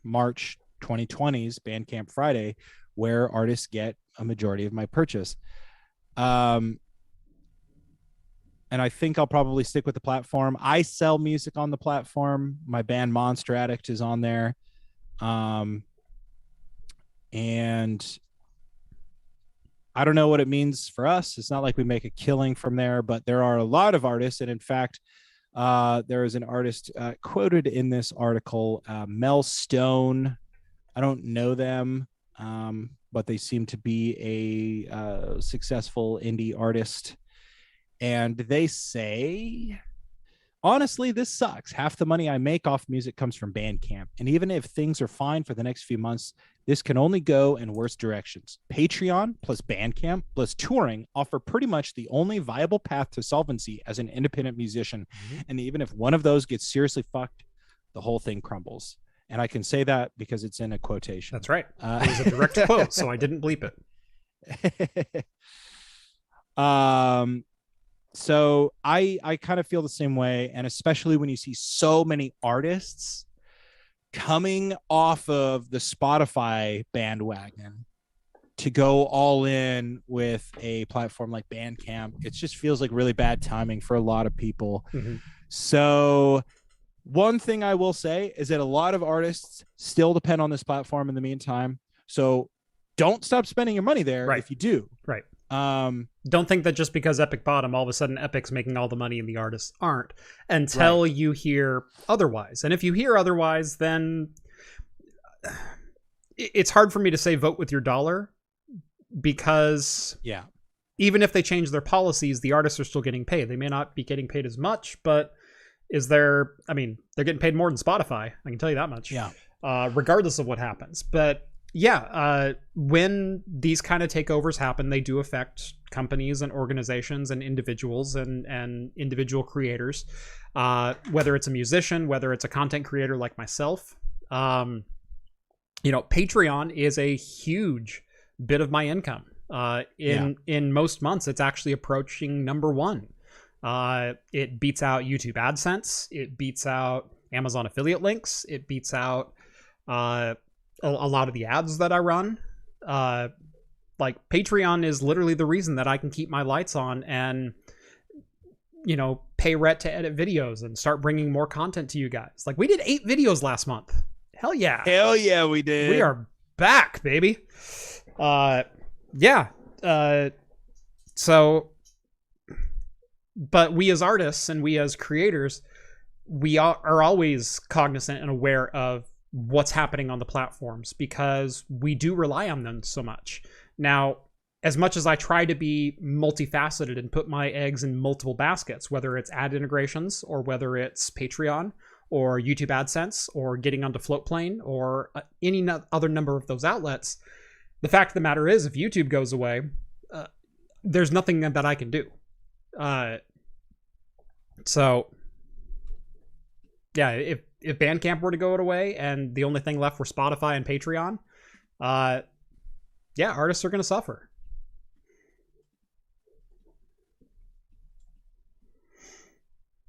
March 2020's Bandcamp Friday, where artists get a majority of my purchase. And I think I'll probably stick with the platform. I sell music on the platform. My band Monster Addict is on there. And I don't know what it means for us. It's not like we make a killing from there, but there are a lot of artists. And in fact, there is an artist quoted in this article, Mel Stone. I don't know them, but they seem to be a successful indie artist. And they say, honestly, this sucks. Half the money I make off music comes from Bandcamp. And even if things are fine for the next few months, this can only go in worse directions. Patreon plus Bandcamp plus touring offer pretty much the only viable path to solvency as an independent musician. Mm-hmm. And even if one of those gets seriously fucked, the whole thing crumbles. And I can say that because it's in a quotation. That's right. It was a direct quote, so I didn't bleep it. So I kind of feel the same way. And especially when you see so many artists coming off of the Spotify bandwagon to go all in with a platform like Bandcamp, it just feels like really bad timing for a lot of people. Mm-hmm. So one thing I will say is that a lot of artists still depend on this platform in the meantime. So don't stop spending your money there. Right. If you do. Right. Don't think that just because Epic bought them, all of a sudden Epic's making all the money and the artists aren't, until you hear otherwise. And if you hear otherwise, then it's hard for me to say vote with your dollar, because even if they change their policies, the artists are still getting paid. They may not be getting paid as much, but they're getting paid more than Spotify. I can tell you that much. Yeah. Regardless of what happens. But when these kind of takeovers happen, they do affect companies and organizations and individuals and individual creators, whether it's a musician, whether it's a content creator like myself. Patreon is a huge bit of my income. In most months, it's actually approaching number one. It beats out YouTube AdSense. It beats out Amazon affiliate links. It beats out a lot of the ads that I run. Like Patreon is literally the reason that I can keep my lights on and, pay rent to edit videos and start bringing more content to you guys. Like we did 8 videos last month. Hell yeah. Hell yeah, we did. We are back, baby. But we as artists and we as creators, we are always cognizant and aware of what's happening on the platforms, because we do rely on them so much. Now, as much as I try to be multifaceted and put my eggs in multiple baskets, whether it's ad integrations or whether it's Patreon or YouTube AdSense or getting onto Floatplane or any other number of those outlets. The fact of the matter is, if YouTube goes away, there's nothing that I can do. So, yeah, if Bandcamp were to go away and the only thing left were Spotify and Patreon, yeah, artists are going to suffer.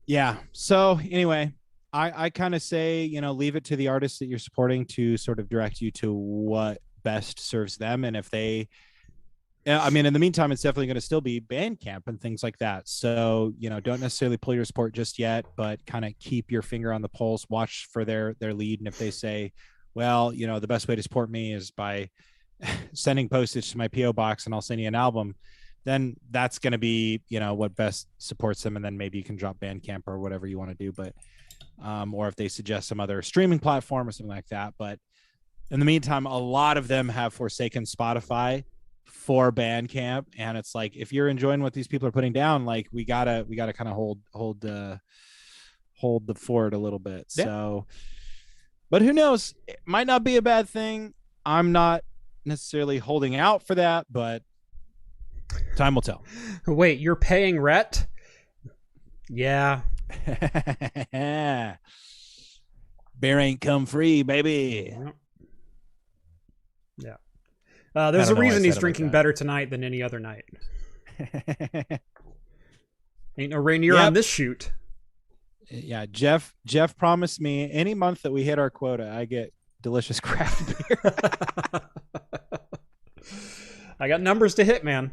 Yeah. So anyway, I kind of say, leave it to the artists that you're supporting to sort of direct you to what best serves them. And if they, in the meantime, it's definitely going to still be Bandcamp and things like that. So, don't necessarily pull your support just yet, but kind of keep your finger on the pulse, watch for their lead. And if they say, well, the best way to support me is by sending postage to my PO box and I'll send you an album, then that's going to be, what best supports them. And then maybe you can drop Bandcamp or whatever you want to do. But, or if they suggest some other streaming platform or something like that. But in the meantime, a lot of them have forsaken Spotify for Bandcamp. And it's like, if you're enjoying what these people are putting down, like we gotta kind of hold the fort a little bit. Yeah. So, but who knows? It might not be a bad thing. I'm not necessarily holding out for that, but time will tell. Wait, you're paying rent? Yeah. Beer ain't come free, baby. Yeah. There's a reason he's drinking better tonight than any other night. Ain't no Rainier on this shoot. Yeah, Jeff promised me any month that we hit our quota, I get delicious craft beer. I got numbers to hit, man.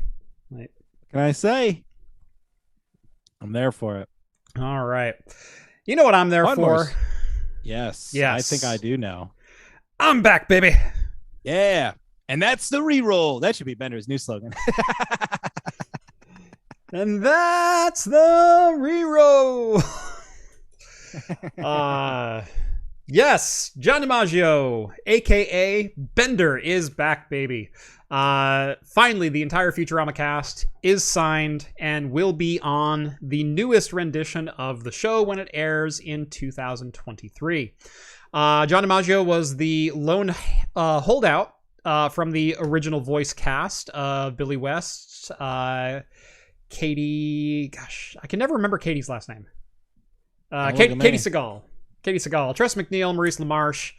What can I say? I'm there for it. All right. You know what I'm there for? Yes. I think I do know. I'm back, baby. Yeah. And that's the reroll. That should be Bender's new slogan. And that's the reroll. Yes, John DiMaggio, aka Bender, is back, baby. Finally, the entire Futurama cast is signed and will be on the newest rendition of the show when it airs in 2023. John DiMaggio was the lone holdout from the original voice cast of Billy West, Katie. Gosh, I can never remember Katie's last name. Katie Segal. Tress MacNeille, Maurice LaMarche.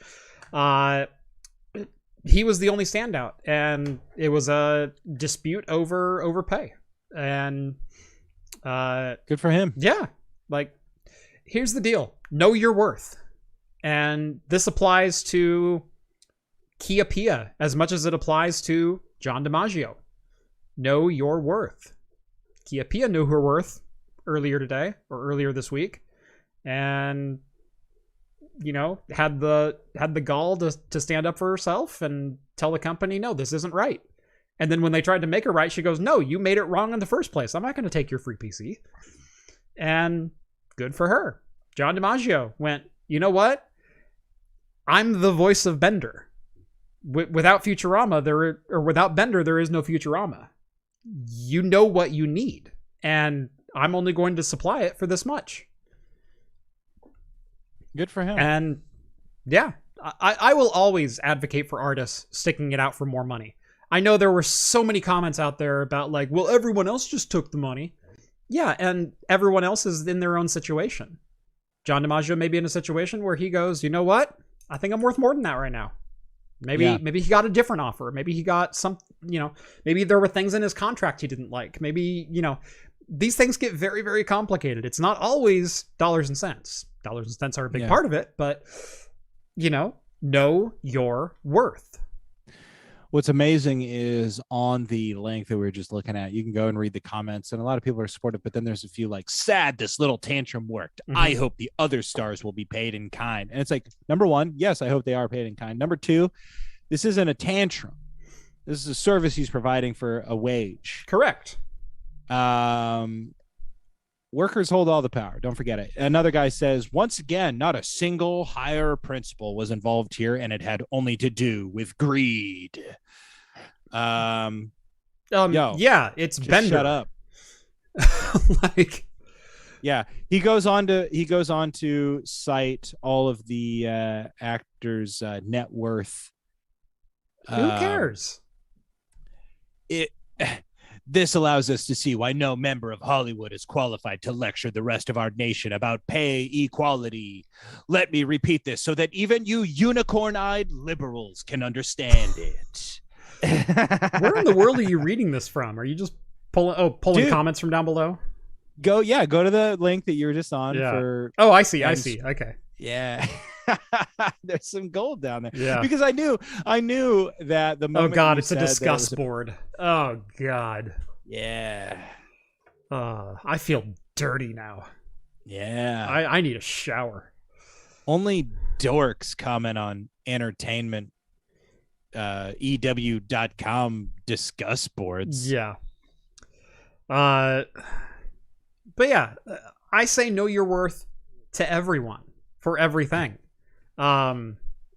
He was the only standout, and it was a dispute over pay. And good for him. Yeah. Like, here's the deal. Know your worth. And this applies to Kia Pia as much as it applies to John DiMaggio. Know your worth. Kia Pia knew her worth earlier today or earlier this week. And had the gall to stand up for herself and tell the company, no, this isn't right. And then when they tried to make her right, she goes, no, you made it wrong in the first place. I'm not going to take your free PC. And good for her. John DiMaggio went, you know what? I'm the voice of Bender. Without Futurama, without Bender, there is no Futurama. You know what you need. And I'm only going to supply it for this much. Good for him. And yeah, I will always advocate for artists sticking it out for more money. I know there were so many comments out there about like, well, everyone else just took the money. Yeah, and everyone else is in their own situation. John DiMaggio may be in a situation where he goes, you know what? I think I'm worth more than that right now. Maybe he got a different offer. Maybe he got some, maybe there were things in his contract he didn't like. Maybe, these things get very, very complicated. It's not always dollars and cents. Dollars and cents are a big part of it, but, know your worth. What's amazing is on the link that we were just looking at, you can go and read the comments, and a lot of people are supportive, but then there's a few like, sad this little tantrum worked. Mm-hmm. I hope the other stars will be paid in kind. And it's like, number one, yes, I hope they are paid in kind. Number two, this isn't a tantrum. This is a service he's providing for a wage. Correct. Workers hold all the power. Don't forget it. Another guy says, once again, not a single higher principle was involved here, and it had only to do with greed. Yeah, it's Bender. Shut up. Like, Yeah, he goes on to cite all of the actors' net worth. Who cares? It This allows us to see why no member of Hollywood is qualified to lecture the rest of our nation about pay equality. Let me repeat this so that even you unicorn-eyed liberals can understand it. Where in the world are you reading this from? Are you just pulling comments from down below? Go to the link that you were just on. Yeah. For I see. Okay. Yeah. There's some gold down there. Yeah. Because I knew that the moment. Oh God, it's a discuss board. Oh God. Yeah. I feel dirty now. Yeah. I need a shower. Only dorks comment on entertainment EW.com discuss boards. Yeah. But yeah, I say know your worth to everyone for everything.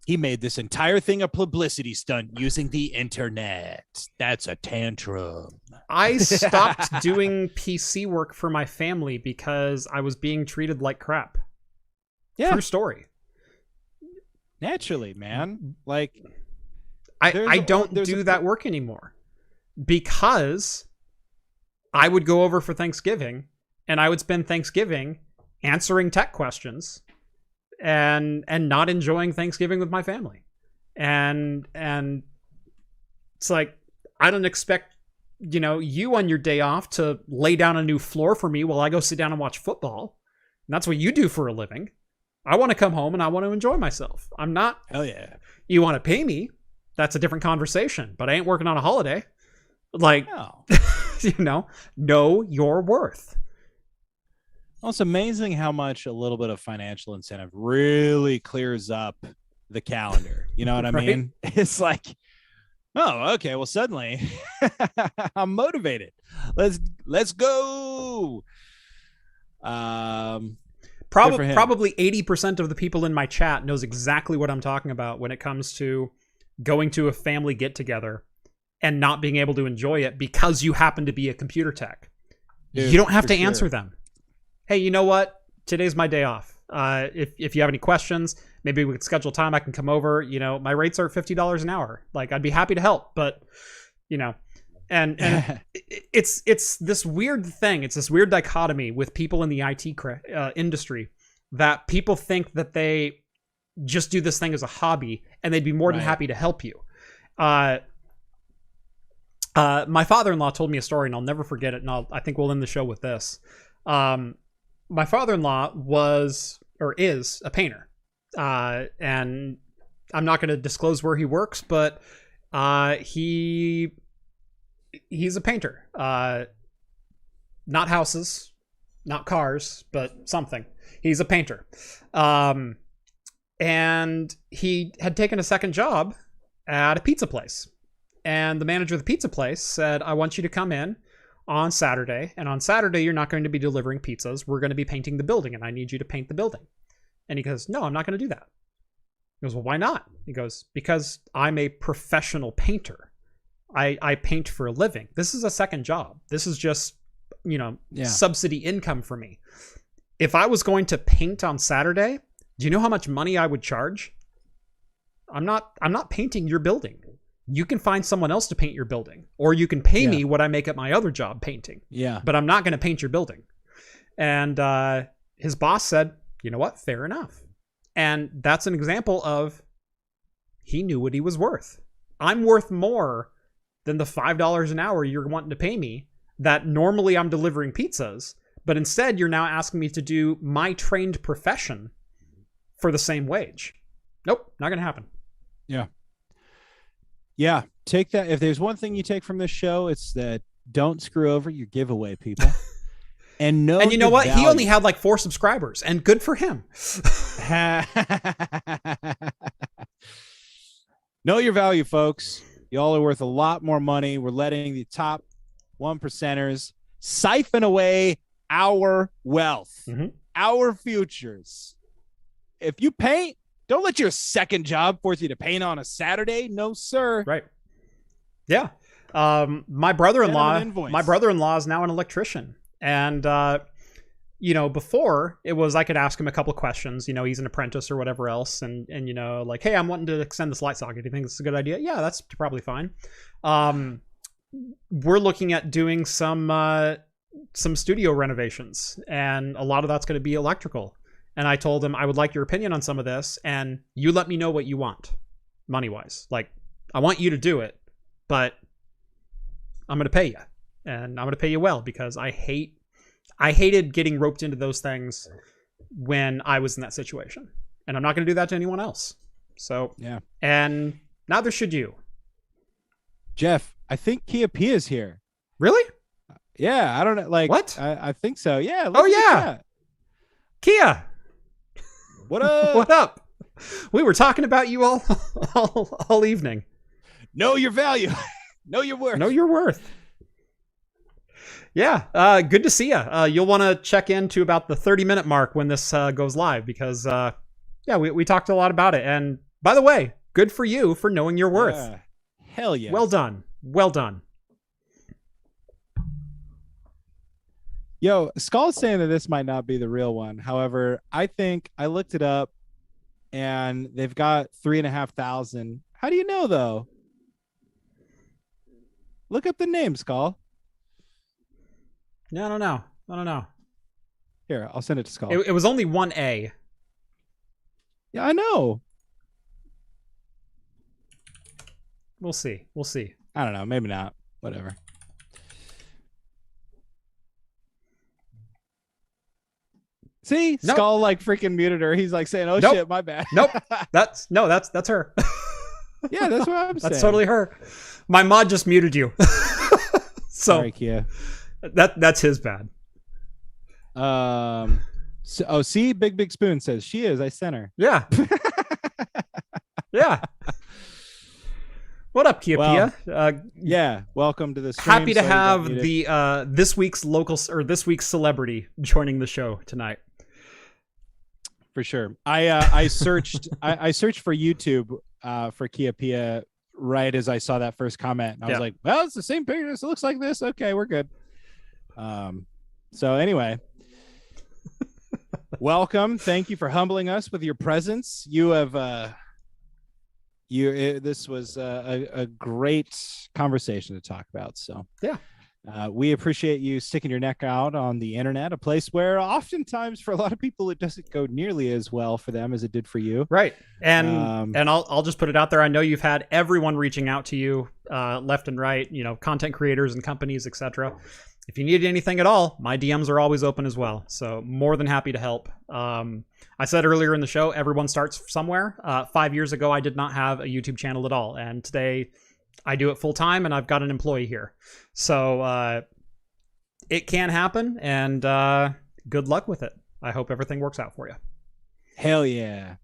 He made this entire thing a publicity stunt using the internet. That's a tantrum. I stopped doing PC work for my family because I was being treated like crap. Yeah. True story. Naturally, man. Like, I don't do that work anymore because I would go over for Thanksgiving and I would spend Thanksgiving answering tech questions and not enjoying Thanksgiving with my family. And it's like, I don't expect, you on your day off to lay down a new floor for me while I go sit down and watch football. And that's what you do for a living. I want to come home and I want to enjoy myself. I'm not. Hell yeah. You want to pay me? That's a different conversation, but I ain't working on a holiday. Like, no. Know your worth. Well, it's amazing how much a little bit of financial incentive really clears up the calendar. You know what I mean? It's like, oh, okay. Well, suddenly I'm motivated. Let's go. Probably 80% of the people in my chat knows exactly what I'm talking about when it comes to going to a family get together and not being able to enjoy it because you happen to be a computer tech. Dude, you don't have to answer them. Hey, you know what? Today's my day off. If you have any questions, maybe we could schedule time. I can come over. My rates are $50 an hour. Like, I'd be happy to help, but and it's this weird thing. It's this weird dichotomy with people in the IT industry that people think that they just do this thing as a hobby and they'd be more than happy to help you. My father-in-law told me a story and I'll never forget it. And I think we'll end the show with this. My father-in-law is a painter. And I'm not going to disclose where he works, but he's a painter. Not houses, not cars, but something. He's a painter. And he had taken a second job at a pizza place. And the manager of the pizza place said, I want you to come in on Saturday. And on Saturday, you're not going to be delivering pizzas. We're going to be painting the building, and I need you to paint the building. And he goes, no, I'm not going to do that. He goes, well, why not? He goes, because I'm a professional painter. I paint for a living. This is a second job. This is just, subsidy income for me. If I was going to paint on Saturday, do you know how much money I would charge? I'm not painting your building. You can find someone else to paint your building, or you can pay me what I make at my other job painting. Yeah. But I'm not going to paint your building. And his boss said, you know what? Fair enough. And that's an example of he knew what he was worth. I'm worth more than the $5 an hour you're wanting to pay me that normally I'm delivering pizzas, but instead you're now asking me to do my trained profession for the same wage. Nope, not going to happen. Yeah. Yeah, take that. If there's one thing you take from this show, it's that don't screw over your giveaway, people. And you know what? Value. He only had like 4 subscribers, and good for him. Know your value, folks. Y'all are worth a lot more money. We're letting the top 1%ers siphon away our wealth, our futures. If you paint, don't let your second job force you to paint on a Saturday. No, sir. Right. Yeah. My brother-in-law is now an electrician. And before it was I could ask him a couple of questions. He's an apprentice or whatever else, and like, hey, I'm wanting to extend this light socket. Do you think this is a good idea? Yeah, that's probably fine. We're looking at doing some studio renovations, and a lot of that's going to be electrical. And I told him I would like your opinion on some of this, and you let me know what you want, money-wise. Like, I want you to do it, but I'm going to pay you, and I'm going to pay you well, because I hated getting roped into those things when I was in that situation, and I'm not going to do that to anyone else. So, yeah. And neither should you. Jeff, I think Kia Pia is here. Really? Yeah, I don't know. Like, what? I think so. Yeah. Oh, yeah. Kia. What up? What up? We were talking about you all evening. Know your value. Know your worth. Know your worth. Yeah. Good to see you. You'll want to check into about the 30-minute mark when this goes live, because, we talked a lot about it. And by the way, good for you for knowing your worth. Hell yeah. Well done. Well done. Yo, Skull's saying that this might not be the real one. However, I think I looked it up and they've got 3,500. How do you know, though? Look up the name, Skull. Yeah, I don't know. Here, I'll send it to Skull. It was only 1A. Yeah, I know. We'll see. I don't know. Maybe not. Whatever. See, nope. Skull like freaking muted her. He's like saying, "Oh nope. shit, my bad." Nope. That's her. Yeah, that's what I'm saying. That's totally her. My mod just muted you. Sorry, Kia. That's his bad. See, Big Spoon says she is. I sent her. Yeah. Yeah. What up, Kia Pia? Yeah, welcome to the stream. Happy to have the this week's celebrity joining the show tonight. For sure. I searched I searched for YouTube for Kia Pia right as I saw that first comment. And I was like, well, it's the same picture. It looks like this. Okay, we're good. So anyway, welcome. Thank you for humbling us with your presence. You have this was a great conversation to talk about. So yeah, we appreciate you sticking your neck out on the internet, a place where oftentimes for a lot of people it doesn't go nearly as well for them as it did for you. Right. And I'll just put it out there. I know you've had everyone reaching out to you left and right, content creators and companies, etc. If you need anything at all, my DMs are always open as well. So more than happy to help. I said earlier in the show, everyone starts somewhere. 5 years ago, I did not have a YouTube channel at all. And today I do it full time and I've got an employee here. So it can happen, and good luck with it. I hope everything works out for you. Hell yeah.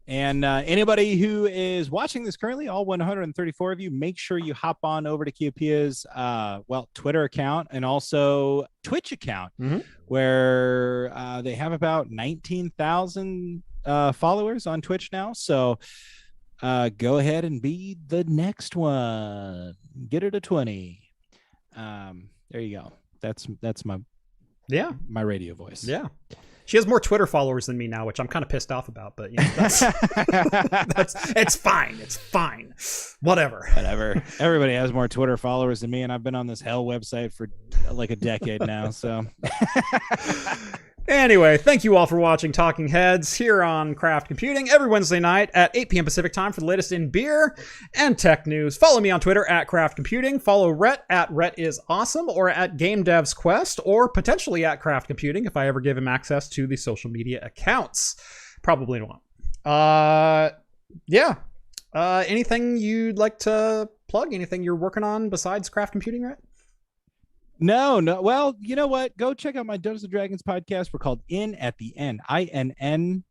And anybody who is watching this currently, all 134 of you, make sure you hop on over to Kia Pia's Twitter account and also Twitch account, where they have about 19,000 followers on Twitch now. So go ahead and be the next one. Get her to 20. There you go. That's my radio voice. Yeah. She has more Twitter followers than me now, which I'm kind of pissed off about, but that's it's fine. It's fine. Whatever. Everybody has more Twitter followers than me, and I've been on this hell website for like a decade now. So anyway, thank you all for watching Talking Heads here on Craft Computing every Wednesday night at 8 p.m. Pacific time for the latest in beer and tech news. Follow me on Twitter at Craft Computing. Follow Rhett at Rhett is Awesome, or at Game Devs Quest, or potentially at Craft Computing if I ever give him access to the social media accounts. Probably won't. Anything you'd like to plug? Anything you're working on besides Craft Computing, Rhett? No. Well, you know what? Go check out my Dungeons and Dragons podcast. We're called In at the End, INN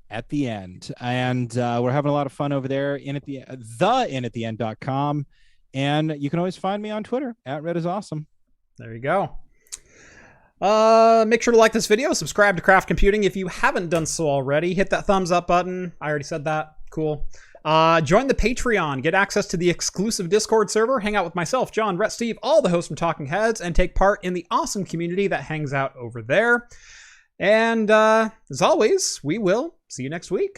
at the end. And we're having a lot of fun over there. theinatttheend.com. And you can always find me on Twitter at Red is Awesome. There you go. Make sure to like this video, subscribe to Craft Computing if you haven't done so already. Hit that thumbs up button. I already said that. Cool. Join the Patreon, get access to the exclusive Discord server, hang out with myself, John, Rhett, Steve, all the hosts from Talking Heads, and take part in the awesome community that hangs out over there. And as always, we will see you next week.